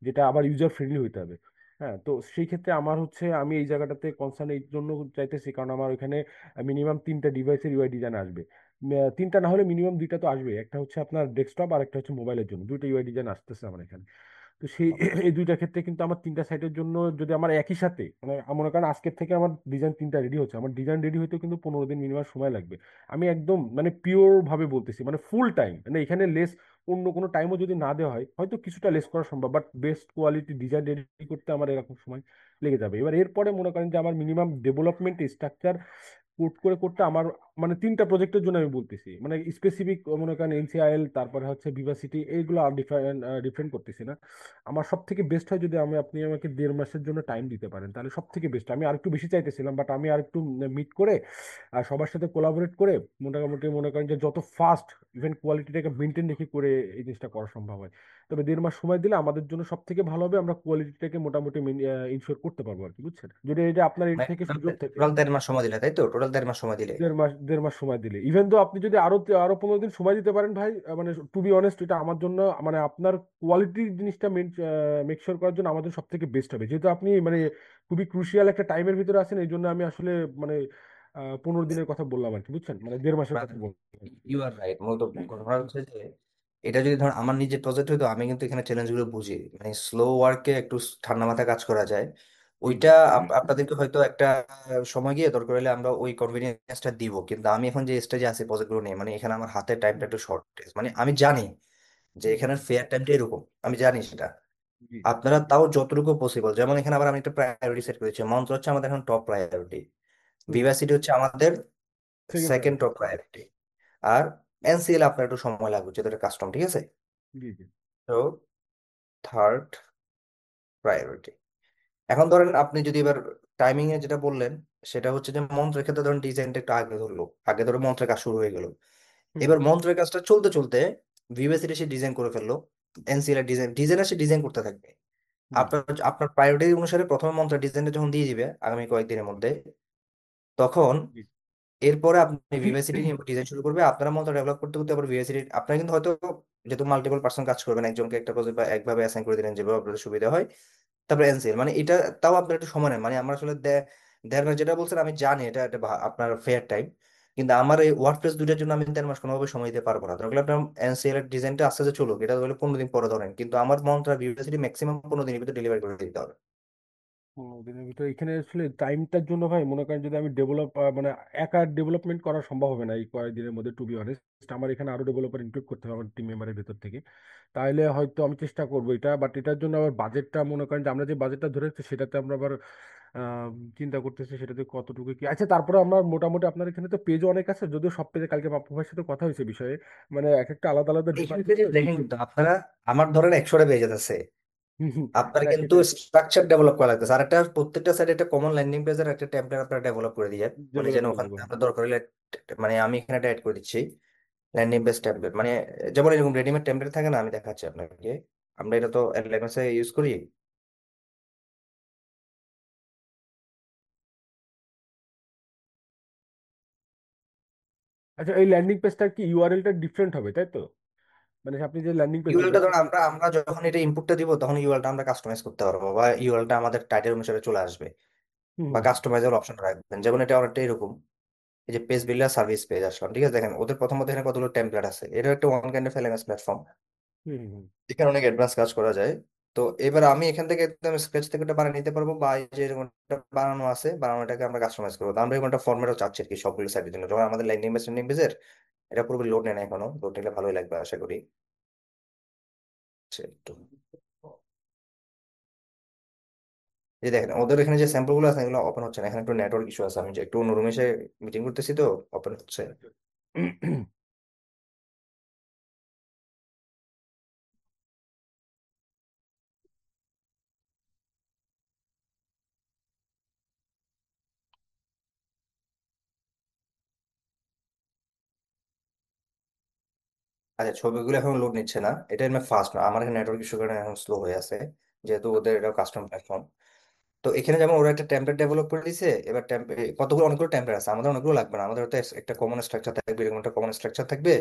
যেটা আবার ইউজার ফ্রেন্ডলি হইতে হবে। হ্যাঁ, তো সেই ক্ষেত্রে আমার হচ্ছে আমি এই জায়গাটাতে কনসার্ন এই জন্য চাইতেছি, কারণ আমার ওইখানে মিনিমাম 3টা ডিভাইসের ইউআই ডিজাইন আসবে। তিনটা না হলে মিনিমাম দুইটা তো আসবে, একটা হচ্ছে আপনার ডেস্কটপ আর একটা হচ্ছে মোবাইলের জন্য, দুইটা ইউআই ডিজাইন আসতেছে আমার এখানে। তো সেই এই দুইটা ক্ষেত্রে কিন্তু আমার তিনটা সাইটের জন্য যদি আমার একই সাথে মানে মনে করেন আজকের থেকে আমার ডিজাইন তিনটা রেডি হচ্ছে, আমার ডিজাইন রেডি হতে কিন্তু 15 দিন মিনিমাম সময় লাগবে। আমি একদম মানে পিওর ভাবে বলতেছি, মানে ফুল টাইম, মানে এখানে লেস অন্য কোনো টাইমও যদি না দেওয়া হয় হয়তো কিছুটা লেস করা সম্ভব, but best quality design ready করতে আমার এরকম সময় লেগে যাবে। এবার এরপরে মনে করেন যে আমার মিনিমাম ডেভেলপমেন্ট স্ট্রাকচার কোড করে করতে আমার মানে তিনটা প্রজেক্টের জন্য আমি বলতেছি, মানে স্পেসিফিক মনে করেন এনসিআইএল তারপরে হচ্ছে ভিভাসিটি এইগুলো আর ডিফারেন্ট ডিফারেন্ট করতেছি না। আমার সব থেকে বেস্ট হয় যদি আপনি আমাকে 1.5 মাসের জন্য টাইম দিতে পারেন, তাহলে সব থেকে বেস্ট। আমি আর একটু বেশি চাইতেছিলাম, বাট আমি আর একটু মিট করে আর সবার সাথে কোলাবোরেট করে মোটামুটি মনে করেন যে যত ফাস্ট ইভেন কোয়ালিটিটাকে মেনটেন রেখে করে এই জিনিসটা করা সম্ভব হয়। তবে 1.5 মাস সময় দিলে আমাদের জন্য সব থেকে ভালো হবে, আমরা কোয়ালিটিটাকে মোটামুটি ইনশোর করতে পারবো আর কি, বুঝছেন? যদি এটা আপনার এর মানে থেকে সুযোগ থাকে। টোটাল 1.5 মাস সময় দিলে, তাই তো? টোটাল 1.5 মাস সময় দিলে। 1.5 মাস সময় দিলে, ইভেন তো আপনি যদি আরো 15 দিন সময় দিতে পারেন ভাই, মানে টু বি অনেস্ট এটা আমার জন্য মানে আপনার কোয়ালিটির জিনিসটা মেক শিওর করার জন্য আমাদের সব থেকে বেস্ট হবে, যেহেতু আপনি মানে খুবই ক্রুশিয়াল একটা টাইমের ভিতরে আছেন, এই জন্য আমি আসলে মানে 15 দিনের কথা বললাম আর কি, বুঝছেন? মানে 1.5 মাসের কথা বললাম। You are right. মূলত ঘটনা হচ্ছে যে এটা যদি ধর আমার নিজের প্রজেক্ট হতো, আমি কিন্তু এখানে চ্যালেঞ্জগুলো বুঝি, মানে স্লো ওয়ার্কে একটু ঠান্ডা মাথায় কাজ করা যায়। হুম ওইটা আপনাদেরকে হয়তো একটা সময় গিয়ে দরকার হলে আমরা ওই কনভিনিয়েন্সটা দিব, কিন্তু আমি এখন যে স্টেজে আছি প্রজেক্টগুলো নিয়ে, মানে এখানে আমার হাতের টাইমটা হুম একটু শর্টেজ, মানে আমি জানি যে হুম এখানে ফেয়ার টাইমটা এরকম, আমি জানি সেটা। জি আপনারা তাও যতটুকু পসিবল, যেমন এখানে আবার আমি একটা প্রায়োরিটি সেট করেছি, মন্ত্র হচ্ছে আমাদের এখন টপ প্রায়োরিটি, হুম ভিভাসিটি হচ্ছে আমাদের second second priority. Top priority, আর এনসিএল আপনার একটু সময় লাগবে যেহেতু এটা কাস্টম, ঠিক আছে? জি জি। তো থার্ড, প্রায়োরিটি। এখন ধরেন আপনি যদি এবার টাইমিং এ যেটা বললেন, সেটা হচ্ছে যে মন্ত্রের ক্ষেত্রে ধরেন ডিজাইনটা একটু আগে ধরলো, আগে ধরে মন্ত্রের কাজ শুরু হয়ে গেল। হুম এবার মন্ত্রের কাজটা চলতে চলতে ভিভেসিটি সে ডিজাইন করে ফেললো, এনসিএল এর ডিজাইনার সে ডিজাইন করতে থাকবে। হুম আপনার আপনার প্রায়োরিটি অনুসারে প্রথমে মন্ত্রের ডিজাইনটা যখন দিয়ে দিবে আগামী কয়েকদিনের মধ্যে, তখন জি। এরপরে আপনি ভিভাসিটি নিয়ে ডিজাইন শুরু করবে। আপনারা মতো ডেভেলপ করতে করতে আবার ভিভাসিটি আপনারা কিন্তু হয়তো, যেহেতু মাল্টিপল পার্সন কাজ করবেন, একজনকে একটা প্রজেক্ট বা একভাবে অ্যাসাইন করে দিলেন যেভাবে আপনাদের সুবিধা হয়। তারপরে এনসিএল মানে এটা, তাও আপনার একটু সময় নেন। মানে আমরা আসলে দেড় মাস যেটা বলছেন আমি জানি এটা একটা আপনার ফেয়ার টাইম, কিন্তু আমার এই ওয়ার্ডপ্রেস দুইটার জন্য আমি 3 মাস কোনোভাবে সময় দিতে পারবো না। তাহলে আপনার এনসিএল এর ডিজাইনটা আস্তে আস্তে চলুক, এটা হলে 15 দিন পরে ধরেন, কিন্তু আমার মন্ত্রা ভিভাসিটি ম্যাক্সিমাম 15 দিনের ভিতরে ডেলিভারি করে দিতে হবে। 15 দিনের ভিতরে এখানে আসলে টাইমটার জন্য ভাই মনে করেন যদি আমি ডেভেলপ মানে একা ডেভেলপমেন্ট করা সম্ভব হবে না এই কয়েকদিনের মধ্যে, টু বি অনেস্ট আমার এখানে আরো ডেভেলপার ইনক্লুড করতে হবে আমার টিম মেম্বারের ভেতর থেকে। তাহলে হয়তো আমি চেষ্টা করবো এটা, বাট এটার জন্য আবার বাজেটটা মনে করেন যে আমরা যে বাজেটটা ধরে রাখছি সেটাতে আমরা আবার চিন্তা করতেছি সেটাতে কতটুকু কি আচ্ছা। তারপরে আমার মোটামুটি আপনার এখানে তো পেজও অনেক আছে, যদিও সব পেজে কালকে পাপ্পু ভাইয়ের সাথে কথা হয়েছে বিষয়ে, মানে এক একটা আলাদা আলাদা এখান ডিপার্টমেন্ট থেকে তো দেখেন কিছু। কিন্তু আপনারা, আমার ধরেন 100টা পেজ আছে, হুম, হুম। আপনার না কিন্তু সেটাই স্ট্রাকচার ডেভেলপ করা লাগতেছে। আর একটা প্রত্যেকটা সাইডে একটা কমন ল্যান্ডিং পেজের একটা টেমপ্লেট আপনারা ডেভেলপ করে দিয়ে, মানে ডেভেলপ যেন করে ওখানে দেবো। আপনার দরকার হলে, মানে আমি এখানে অ্যাড করে দিচ্ছি ল্যান্ডিং পেজ টেমপ্লেট, মানে যেমন এরকম রেডিমেড টেমপ্লেট থাকে না, আমি দেখাচ্ছি আপনাকে। আমরা এটা তো এলএমএস এ ইউজ করি। আচ্ছা এই ল্যান্ডিং পেজটার কি ইউআরএলটা ডিফারেন্ট হবে তাই তো? মানে আপনি যে ল্যান্ডিং পেজ ইউএলটা বলবেন। ধরুন আমরা আমরা যখন এটা ইনপুটটা দিব তখন ইউএলটা আমরা কাস্টমাইজ করতে পারবো, বা ইউএলটা আমাদের টাইটেল অনুসারে চলে আসবে, হুম বা হুম কাস্টমাইজার অপশন রাখবেন। যেমন এটা অনেকটা এরকম, এই যে পেজ বিল্ডার সার্ভিস পেজ আসলাম, ঠিক আছে? দেখেন ওদের প্রথমত এখানে কতগুলো টেমপ্লেট আছে, এটা একটা one kind of LMS platform, হুম হুম এখানে অনেক অ্যাডভান্স কাজ করা যায়। তো এবার আমি এখান থেকে একদম স্ক্র্যাচ থেকে এটা বানিয়ে নিতে পারবো, বা এই যে এরকম একটা বানানো আছে, বানানোটাকে আমরা কাস্টমাইজ করবো। তো আমরা এরকম একটা ফরম্যাটও চাচ্ছি আর কি সবগুলো সাইটের জন্য, যখন আমাদের ল্যান্ডিং পেজের এটা পুরোপুরি লোড নেয় না এখনো, লোড নিলে ভালোই লাগবে আশা করি। আচ্ছা, একটু এই যে দেখেন ওদের এখানে যে স্যাম্পল গুলো আছে এগুলো ওপেন হচ্ছে না, এখানে একটু নেটওয়ার্ক ইস্যু আছে। আমি যে একটু অন্য রুমে এসে মিটিং করতেছি তো, ওপেন হচ্ছে। আচ্ছা, ছবিগুলো এখন লোড নিচ্ছে না, এটা এমনি ফাস্ট না, আমার এখানে নেটওয়ার্ক ইস্যু কারণে এখন স্লো হয়ে আছে, যেহেতু ওদের এটা কাস্টম প্ল্যাটফর্ম। তো এখানে যেমন ওরা একটা টেমপ্লেট ডেভেলপ করে দিয়েছে, এবার কতগুলো অনেকগুলো টেমপ্লেট আছে, আমাদের অনেকগুলো লাগবে না, আমাদের তো একটা কমন স্ট্রাকচার থাকবে, এরকম একটা কমন স্ট্রাকচার থাকবে।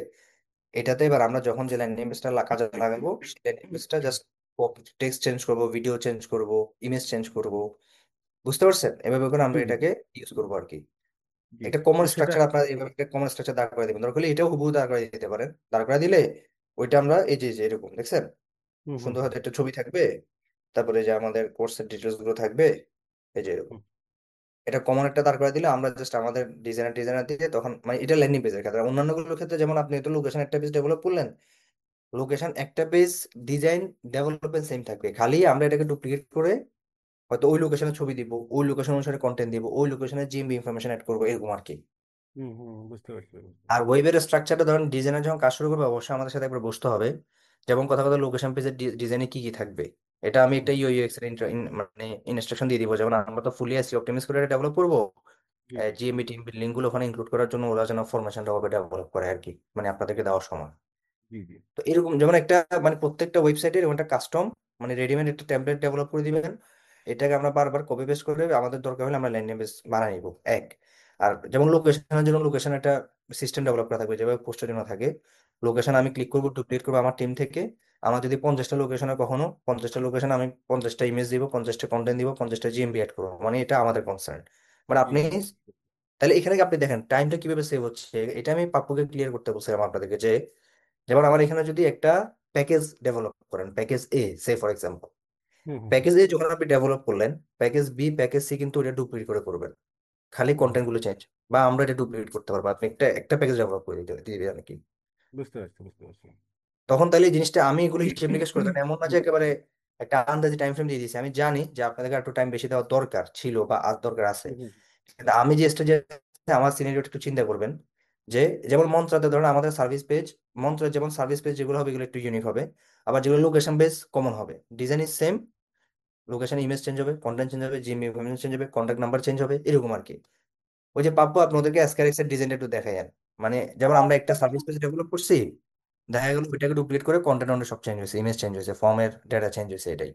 এটাতে এবার আমরা যখন যে ল্যান্ডিং পেজটা কাজে লাগাবো, ল্যান্ডিং পেজটা জাস্ট টেক্সট চেঞ্জ করব, ভিডিও চেঞ্জ করব, ইমেজ চেঞ্জ করব, বুঝতে পারছেন? এভাবে করে আমরা জি জি এটাকে ইউজ করবো আর কি। জি। একটা কমন তো সেটা। স্ট্রাকচার আপনার এইভাবে একটা কমন স্ট্রাকচার দাঁড় করে দিবেন, দরকার হলে এটাও হুবহু দাঁড় করে দিতে পারেন। দাঁড় করে দিলে ওইটা আমরা এই যে যে এরকম দেখছেন, হুম হুম সুন্দর হুম হয়তো একটা ছবি থাকবে, তারপরে যে আমাদের কোর্সের ডিটেলস গুলো থাকবে, এই যে এরকম। হুম এটা কমন একটা দাঁড় করে দিলে আমরা জাস্ট আমাদের ডিজাইনার দিয়ে তখন, মানে এটা ল্যান্ডিং পেজের ক্ষেত্রে। অন্যান্য গুলোর ক্ষেত্রে যেমন আপনি তো লোকেশন একটা পেজ ডেভেলপ করলেন, লোকেশন একটা পেজ ডিজাইন ডেভেলপমেন্ট সেম থাকবে, খালি আমরা এটাকে ডুপ্লিকেট করে হয়তো ওই লোকেশনের ছবি দিব, ওই লোকেশন অনুসারে কন্টেন্ট দিব, ওই লোকেশনের জিএমবি ইনফরমেশন অ্যাড করবো, এরকম আর কি। বুঝতে পারছি বুঝতে আর পারছি। ওয়েবের স্ট্রাকচারটা ধরেন ডিজাইনার যখন কাজ শুরু করবে অবশ্যই আমাদের সাথে একবার বসতে হবে, যেমন কথা কথা লোকেশন পেজের ডিজাইনে কি কি থাকবে, এটা আমি হুম একটা ইউএক্স এর মানে ইনস্ট্রাকশন দিয়ে দিব। যেমন আমরা তো ফুলি এসি অপটিমাইজ করে ডেভেলপ করবো, জি জিএমবি টিম লিঙ্ক গুলো ওখানে ইনক্লুড করার জন্য ওরা যেন ফরমেশনটা হবে ডেভেলপ করে আর কি, মানে আপনাদেরকে দেওয়ার সময়। জি জি তো এরকম যেমন একটা, মানে প্রত্যেকটা ওয়েবসাইটে এরকম একটা কাস্টম, মানে রেডিমেড একটা টেমপ্লেট ডেভেলপ করে দিবেন, এটাকে আমরা বারবার কপি পেস্ট করে আমাদের দরকার হলে আমরা ল্যান্ডিং পেজ বানিয়ে নিব এক। আর যেমন লোকেশনের জন্য লোকেশন একটা সিস্টেম ডেভেলপ করা থাকবে, যেভাবে পোস্টের জন্য থাকে। লোকেশন আমি ক্লিক করবো, ডুপ্লিকেট করবো আমার টিম থেকে, আমার যদি 50টা লোকেশনে কখনো 50টা লোকেশন আমি 50টা ইমেজ দিব, 50টা কন্টেন্ট দিব, 50টা জিএমবি অ্যাড করবো, মানে এটা আমাদের কনসার্ন। মানে জি আপনি, জি তাহলে এখানে কি আপনি দেখেন টাইমটা কিভাবে সেভ হচ্ছে, এটা আমি পাপ্পুকে ক্লিয়ার করতে বলছিলাম আপনাদেরকে, যে যেমন আমার এখানে যদি একটা প্যাকেজ ডেভেলপ করেন, প্যাকেজ এ সে ফর এক্সাম্পল, হুম হুম হুম প্যাকেজ এ যখন আপনি ডেভেলপ করলেন, প্যাকেজ বি প্যাকেজ সি কিন্তু এটা ডুপ্লিকেট করে করবেন, খালি হুম, কন্টেন্ট গুলো চেঞ্জ, বা আমরা এটা ডুপ্লিকেট করতে পারবো, আপনি একটা একটা প্যাকেজ ডেভেলপ করে দিতে দিয়ে দিবেন আর কি। বুঝতে পারছি বুঝতে পারছি। তখন তাহলে এই জিনিসটা আমি এগুলো হিসেব নিকেশ করে দেন, এমন না যে একেবারে একটা আন্দাজে টাইম ফ্রেম দিয়ে দিয়েছি, আমি জানি যে আপনাদেরকে একটু টাইম বেশি দেওয়ার দরকার ছিল বা আজ দরকার আছে, হুম হুম কিন্তু আমি যে স্টেজে আমার সিনিয়রিটি একটু চিন্তা করবেন, যে যেমন মন্ত্রাতে ধরেন আমাদের সার্ভিস পেজ, মন্ত্রের যেমন সার্ভিস পেজ যেগুলো হবে এগুলো একটু ইউনিক হবে, আবার যেগুলো লোকেশন বেস কমন হবে, design is same, location image change হবে, কন্টেন্ট চেঞ্জ হবে, জিমেল চেঞ্জ হবে, কন্ট্যাক্ট নাম্বার চেঞ্জ হবে, এরকম আর কি। ওই যে পাপ্পু, আপনি ওদেরকে অ্যাসকেরিক্স এর ডিজাইনটা একটু দেখাইন। মানে যেমন আমরা একটা সার্ভিস পেজ ডেভেলপ করছি, দেখা গেল ওইটাকে ডুপ্লিকেট করে কন্টেন্ট সব চেঞ্জ হয়েছে, ইমেজ চেঞ্জ হয়েছে, ফর্মের ডেটা চেঞ্জ হয়েছে, এটাই।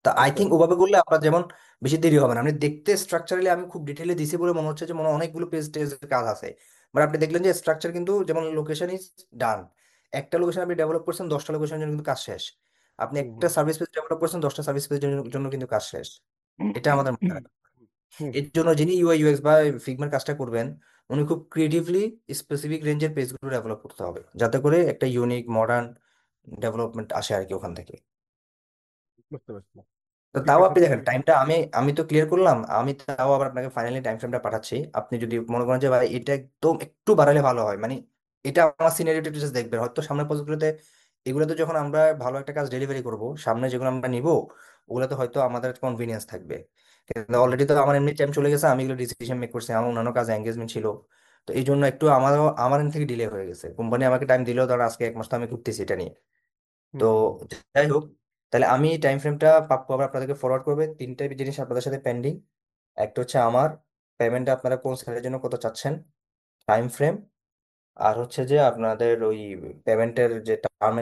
তা আই আচ্ছা থিঙ্ক ওভাবে করলে আপনার যেমন বেশি দেরি হবে না। আপনি দেখতে স্ট্রাকচারালি আমি খুব ডিটেলে দিছি বলে মনে হচ্ছে যে মনে হয় অনেকগুলো পেজ টেজ কাজ আছে, বাট আপনি দেখলেন যে স্ট্রাকচার কিন্তু যেমন লোকেশন ইজ ডান। একটা লোকেশন আপনি ডেভেলপ করছেন, 10টা লোকেশনের জন্য কিন্তু কাজ শেষ। আপনি হুম একটা সার্ভিস পেজ ডেভেলপ করছেন, 10টা সার্ভিস পেজের জন্য কিন্তু কাজ শেষ। এটা আমাদের মাথায় হুম রাখতে হবে। হুম এর জন্য যিনি ইউআই ইউএক্স বা ফিগমার কাজটা করবেন, উনি খুব ক্রিয়েটিভলি স্পেসিফিক রেঞ্জের পেজগুলো ডেভেলপ করতে হবে, যাতে করে একটা ইউনিক মডার্ন ডেভেলপমেন্ট আসে আর কি ওখান থেকে। বুঝতে পারছি। তো ঠিক তাও আছে আপনি দেখেন তাহলে। টাইমটা আমি তো ক্লিয়ার করলাম, আমি তাও আবার আপনাকে ফাইনালি টাইম ফ্রেমটা পাঠাচ্ছি। আপনি যদি মনে করেন যে ভাই এটা একদম একটু বাড়ালে ভালো হয়, মানে এটা আমার সিনিয়রিটি জাস্ট দেখবেন, হয়তো সামনের প্রজেক্টগুলোতে এগুলোতে যখন আমরা ভালো একটা কাজ ডেলিভারি করব, সামনে যেগুলো আমরা নিব, ওগুলোতে হয়তো আমাদের কনভিনিয়েন্স থাকবে। কিন্তু হুম অলরেডি তো আমার এমনি টাইম চলে গেছে, আমি এগুলো ডিসিশন মেক করছি, আমার অন্যান্য কাজে এঙ্গেজমেন্ট ছিল। তো এই জন্য একটু আমার এন্ড থেকে ডিলে হয়ে গেছে। কোম্পানি আমাকে টাইম দিলেও ধর আজকে 1 মাস তো আমি ঘুরতেছি এটা নিয়ে। হুম তো হুম যাই হোক, তাহলে আমি টাইম ফ্রেমটা পাপ্পু আবার আপনাদেরকে ফরওয়ার্ড করবে। তিনটা জিনিস আপনাদের সাথে পেন্ডিং। একটা হচ্ছে আমার পেমেন্টটা আপনারা কোন স্যালারির জন্য কত চাচ্ছেন, টাইম ফ্রেম, আর হচ্ছে যে আপনাদের ওই পেমেন্টের যে টার্ম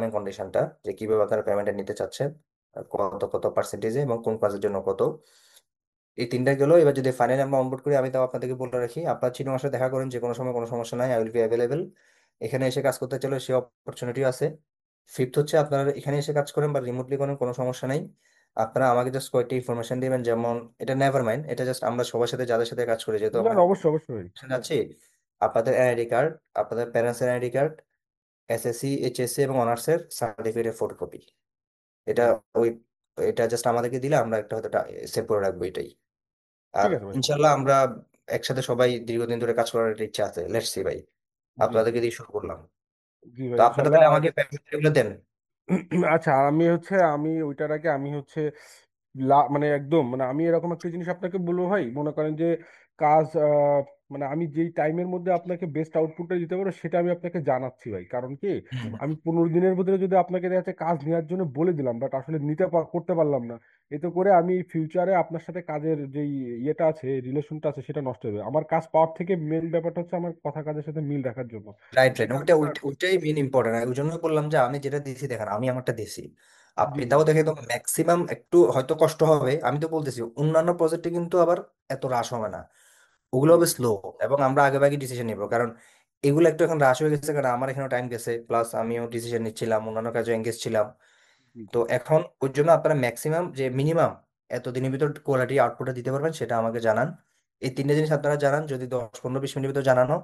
এন্ড কন্ডিশনটা, যে কিভাবে আপনারা পেমেন্টটা নিতে চাচ্ছেন, আর কত কত পার্সেন্টেজে এবং কোন কাজের জন্য কত। এই তিনটা গেল। এবার যদি ফাইনালি আমরা অনবোর্ড করি, আমি তাও আপনাদেরকে বলে রাখি, আপনার চিনোর সাথে দেখা করেন যে কোনো সময়, কোনো সমস্যা নাই, আই উইল বি অ্যাভেলেবেল। এখানে এসে কাজ করতে চলে সে অপরচুনিটিও আছে। ফিফথ হচ্ছে আপনারা এখানে এসে কাজ করেন বা রিমোটলি করেন, কোনো সমস্যা নাই। আপনারা আমাকে জাস্ট কয়েকটি ইনফরমেশন দিবেন, যেমন এটা নেভার মাইন্ড, এটা জাস্ট আমরা সবার সাথে যাদের সাথে কাজ করি, যেহেতু না আমরা না, অবশ্যই অবশ্যই। যাচ্ছি, আপনাদের এনআইডি কার্ড, আপনাদের parents NID card, SSC HSC এবং অনার্সের সার্টিফিকেটের ফটোকপি। এটা হুম ওই এটা জাস্ট আমাদেরকে দিলে আমরা একটা হয়তো সেভ করে রাখবো, এটাই। আর ঠিক আছে ভাই। ইনশাল্লাহ আমরা একসাথে সবাই দীর্ঘদিন ধরে কাজ করার একটা ইচ্ছা আছে, লেটস সি ভাই। জি জি আপনাদেরকে দিয়ে শুরু করলাম। জি তো ভাই, আপনারা ইনশাল্লাহ। তাহলে আর আমাকে প্যাকেজগুলো দেন। আচ্ছা, আমি ওইটার আগে আমি হচ্ছে মানে একদম, মানে আমি এরকম একটা জিনিস আপনাকে বলবো ভাই, মনে করেন যে কাজ মানে আমি যেই টাইমের মধ্যে আপনাকে বেস্ট আউটপুটটা দিতে পারবো সেটা আমি আপনাকে জানাচ্ছি ভাই। কারণ কি, হুম। আমি 15 দিনের ভিতরে যদি আপনাকে দেখা যাচ্ছে কাজ নেওয়ার জন্য বলে দিলাম, বাট আসলে করতে পারলাম না, এতে করে আমি ফিউচারে আপনার সাথে কাজের যেই ইয়েটা আছে, রিলেশনটা আছে, সেটা নষ্ট হবে। আমার কাজ পাওয়ার থেকে মেন ব্যাপারটা হচ্ছে আমার কথা কাজের সাথে মিল রাখার জন্য। রাইট রাইট, এটা ওইটা আপনার। ওইটাই মেন ইম্পর্টেন্ট। ওই জন্য বললাম যে আমি যেটা দিছি দেখেন, আমি আমারটা দিছি, জি আপনি জি তাও দেখে তো ম্যাক্সিমাম একটু হয়তো কষ্ট হবে, আমি তো বলতেছি অন্যান্য প্রজেক্টে কিন্তু আবার এত রাশ হবে না, ওগুলো জি হবে স্লো। এবং আমরা আগে ভাগে ডিসিশন নিব, কারণ এগুলো একটু এখন রাশ হয়ে গেছে, কারণ আমার এখানে টাইম গেছে, প্লাস আমিও ডিসিশন নিচ্ছিলাম, অন্যান্য কাজে এঙ্গেজ ছিলাম। জি তো জি এখন ওই জন্য আপনারা ম্যাক্সিমাম যে মিনিমাম এত দিনের ভিতর কোয়ালিটি আউটপুটটা দিতে পারবেন সেটা আমাকে জানান। এই তিনটে জিনিস আপনারা জানান, যদি 10-15-20 মিনিটের ভিতর জানানো,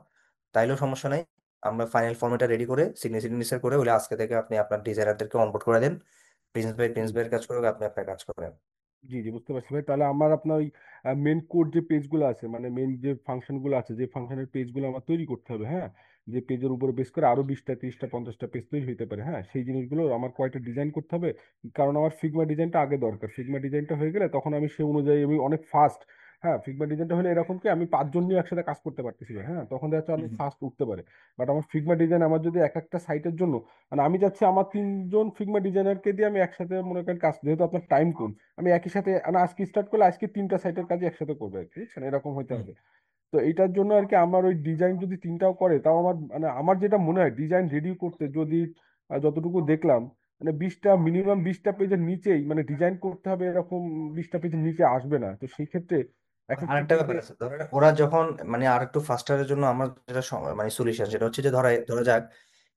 তাইলেও সমস্যা নাই। আমরা ফাইনাল ফর্মেটটা রেডি করে সিগনেচার করে হলে আজকে থেকে আপনি আপনার ডিজাইনারদেরকে অনবোর্ড করে দেন। জি প্রিন্স ভাইয়ের কাজ করুক, আপনি আপনার কাজ করেন। জি জি, বুঝতে পারছি ভাই। তাহলে আমার আপনার ওই মেন কোড যে পেজগুলো আছে, মানে মেন যে ফাংশনগুলো আছে, যে ফাংশনের পেজগুলো আমার তৈরি করতে হবে, হ্যাঁ, যে পেজের উপরে বেস করে আরো 20টা 30টা 50টা পেজ তৈরি হতে পারে, হ্যাঁ, সেই জিনিসগুলো আমার কয়টা ডিজাইন করতে হবে। কারণ আমার ফিগমা ডিজাইনটা আগে দরকার। ফিগমা ডিজাইনটা হয়ে গেলে তখন আমি সেই অনুযায়ী আমি অনেক ফাস্ট। হ্যাঁ, ফিগমা ডিজাইনটা হলে এরকম কি আমি 5 জন নিয়ে একসাথে কাজ করতে পারতেছি ভাই, হ্যাঁ, তখন দেখা যাচ্ছে অনেক হুম। ফাস্ট উঠতে পারে। বাট আমার ফিগমা ডিজাইন আমার যদি এক একটা সাইটের জন্য, মানে আমি চাচ্ছি আমার 3 জন ফিগমা ডিজাইনারকে দিয়ে আমি একসাথে মনে করেন কাজ, যেহেতু আপনার টাইম কম, আমি একই সাথে মানে আজকে স্টার্ট করলে আজকে 3টা সাইটের কাজে একসাথে করবে আর কি, বুঝছেন, এরকম হইতে হুম। হবে। তো এইটার জন্য আর কি আমার ওই ডিজাইন যদি 3টাও করে, তাও আমার মানে আমার যেটা মনে হয় ডিজাইন রেডি করতে যদি যতটুকু দেখলাম, মানে 20টা পেজের নিচেই মানে ডিজাইন করতে হবে, এরকম 20টা পেজের নিচে আসবে না। তো সেই ক্ষেত্রে এক একটা আরেকটা পেজে। ব্যাপার আছে, ধরেন ওরা যখন মানে আর একটু ফাস্টারের জন্য আমার যেটা মানে সলিউশন সেটা হচ্ছে যে ধরা যাক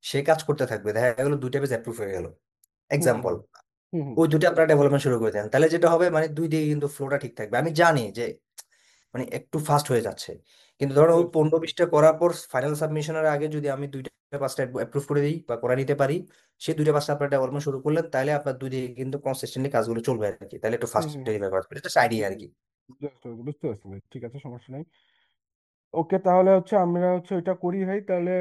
সে কাজ করতে থাকবে, দেখা গেলো 2টা পেজ অ্যাপ্রুভ হয়ে গেল, হুম হুম এক্সাম্পল। হুম হুম ওই দুটো আপনারা ডেভেলপমেন্ট শুরু করে দেন, তাহলে যেটা হবে মানে দুই দিকে কিন্তু ফ্লোটা ঠিক থাকবে। আমি জানি যে মানে একটু ফাস্ট হয়ে যাচ্ছে, কিন্তু ধরো বুঝতে ওই পারছি। 15-20টা করার পর ফাইনাল সাবমিশনের আগে যদি আমি 2টা 5টা অ্যাপ্রুভ করে দিই বা করে নিতে পারি, সেই 2টা 5টা আপনার ডেভেলপমেন্ট শুরু করলেন, তাহলে আপনার দুই দিকে কিন্তু কনসিস্টেন্টলি কাজগুলো চলবে আর কি, তাহলে একটু হুম ফাস্ট হুম ডেলিভার করা যাবে, এটা আইডিয়া আর কি। বুঝতে পারছি ভাই, ঠিক আছে, সমস্যা নাই। ওকে, তাহলে হচ্ছে আমরা হচ্ছে ওইটা করি ভাই। তাহলে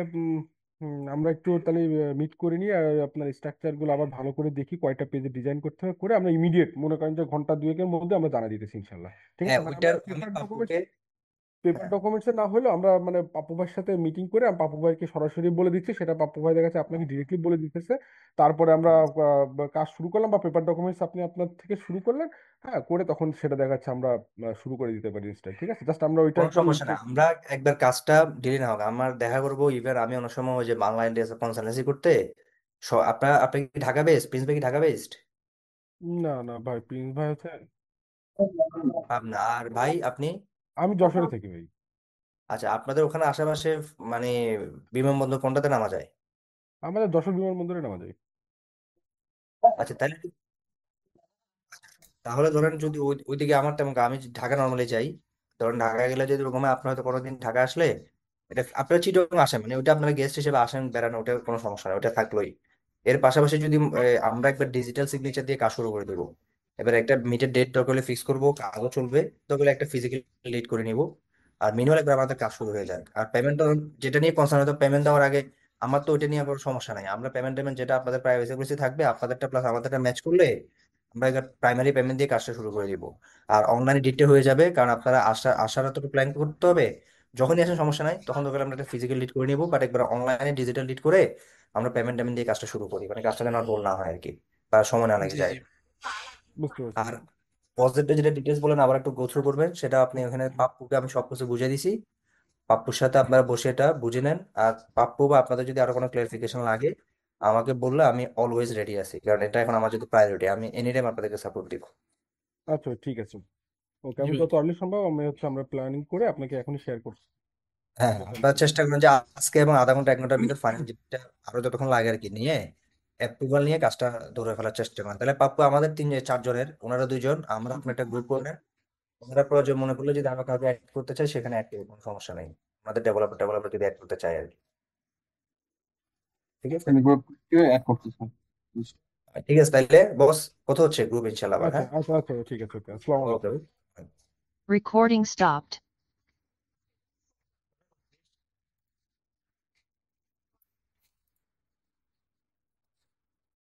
আমরা একটু তাহলে মিট করে নিই, আর আপনার স্ট্রাকচার গুলো আবার ভালো করে দেখি, কয়টা পেজে ডিজাইন করতে হবে, করে আমরা ইমিডিয়েট মনে করেন যে ঘন্টা দুয়েকের মধ্যে আমরা জানা দিতেছি ইনশাল্লাহ। ঠিক আছে, হ্যাঁ মানে আমরা ওইটার আমি প্রিফার্ড ডকুমেন্টস। পাপ্পুকে পেপার ডকুমেন্টসে না হলেও আমরা মানে পাপ্পু ভাইয়ের সাথে মিটিং করে আমি পাপ্পু ভাইকে সরাসরি বলে দিচ্ছি, সেটা পাপ্পু ভাই দেখা যাচ্ছে আপনাকে ডিরেক্টলি বলে দিতেছে। তারপরে আমরা কাজ শুরু করলাম, বা পেপার ডকুমেন্টস আপনি আপনার থেকে শুরু করলেন, হ্যাঁ করে তখন সেটা দেখা যাচ্ছে আমরা শুরু করে দিতে পারি ইনস্ট্যান্ট। ঠিক আছে, জাস্ট আমরা ওইটা কোনো একটু সমস্যা না, আমরা একবার কাজটা ডিলে না হোক আমার দেখা করবো। ইভেন আমি অনেক সময় ওই যে বাংলা ইন্ডিয়া কনসালটেন্সি করতে আপনি কি ঢাকা বেস্ট, প্রিন্স ভাই কি ঢাকা বেস্ট? না না ভাই, প্রিন্স ভাই হচ্ছে, আপনার আর ভাই আপনি? আমি যশোরে থাকি ভাই। আচ্ছা, আপনাদের ওখানে আশেপাশে মানে বিমানবন্দর কোনটাতে নামা যায়? আমাদের যশোর বিমানবন্দরে নামা যায়। আচ্ছা তাহলে, তাহলে ধরেন যদি ওইদিকে আমার তেমন আমি ঢাকা নর্মালি যাই, ধরেন ঢাকা গেলে যদি ওরকম হয়, আপনার হয়তো কোনোদিন ঢাকা আসলে এটা আপনারা চিটগাং আসেন, মানে ওইটা আপনারা গেস্ট হিসেবে আসেন বেড়ানো, ওটা কোনো সমস্যা নেই, ওটা থাকলোই। এর পাশাপাশি যদি আমরা একবার ডিজিটাল সিগনেচার দিয়ে কাজ শুরু করে দেবো। এবার একটা মিটের ডেট দরকার হলে ফিক্স করবো, কাজও চলবে, দরকার হলে একটা ফিজিক্যাল ডেট করে নিব। আর মিনিমাম একবার আমাদের কাজ শুরু হয়ে যায়। আর পেমেন্টটা যেটা নিয়ে কনসার্ন, হয়তো পেমেন্ট দেওয়ার আগে আমার তো ওইটা নিয়ে কোনো সমস্যা নাই, আমরা পেমেন্ট টেমেন্ট যেটা আপনাদের প্রাইভেসি থাকবে আপনাদেরটা প্লাস আমাদেরটা ম্যাচ করলে আমরা এবার প্রাইমারি পেমেন্ট দিয়ে কাজটা শুরু করে দিব। আর অনলাইনে ডিটে হয়ে যাবে, কারণ আপনারা আসার তো প্ল্যান করতে হবে। যখনই আসেন সমস্যা নাই, তখন দরকার আমরা একটা ফিজিক্যাল লিড করে নিব, বাট একবার অনলাইনে ডিজিটাল লিড করে আমরা পেমেন্ট টেমেন্ট দিয়ে কাজটা শুরু করি, মানে কাজটা যেন আর ভুল না হয় আর কি, বা সময় না লেগে জি যায়। জি। বুঝতে পারছি। আর প্রজেক্টে যেটা ডিটেলস বলেন আবার একটু গো থ্রু করবেন, সেটা আপনি ওখানে পাপ্পুকে আমি সবকিছু বুঝিয়ে দিছি। পাপ্পুর সাথে আপনারা বসে এটা বুঝে নেন। আর পাপ্পু বা আপনাদের যদি আরো কোনো ক্লারিফিকেশন লাগে আমাকে বললে আমি অলওয়েজ রেডি আছি, কারণ এটা এখন আমার যদি প্রায়োরিটি, আমি এনি টাইম আপনাদেরকে সাপোর্ট দিব। আচ্ছা ঠিক আছে, ওকে, জি আমি ভাই। যত আর্লি সম্ভব আমি হচ্ছে আমরা প্ল্যানিং করে আপনাকে এখনই শেয়ার করছি। হ্যাঁ হ্যাঁ, আপনারা চেষ্টা করেন যে আজকে এবং আধা ঘন্টা 1 ঘন্টার ভিতর ফাইনাল যেটা আরো যতক্ষণ লাগে আর কি নিয়ে অ্যাপ্রুভাল নিয়ে কাজটা ধরে ফেলার চেষ্টা করেন। তাহলে পাপ্পু আমাদের 4 জনের, ওনারা 2 জন, আমরা আপনার একটা গ্রুপ করে নেন। ওনারা প্রয়োজন মনে করলে যদি আমরা কাউকে অ্যাড করতে চাই সেখানে অ্যাড করবো, কোনো সমস্যা নেই। আমাদের ডেভেলপার যদি অ্যাড করতে চাই আর কি। ঠিক আছে, আমি গ্রুপ অ্যাড করতেছি। ঠিক আছে তাইলে বস, কথা হচ্ছে গ্রুপ ইনশাল্লাহ আবার, আচ্ছা হ্যাঁ। আচ্ছা আচ্ছা, ঠিক আছে, ওকে, আসসালামু আলাইকুম। ওকে। Recording stopped.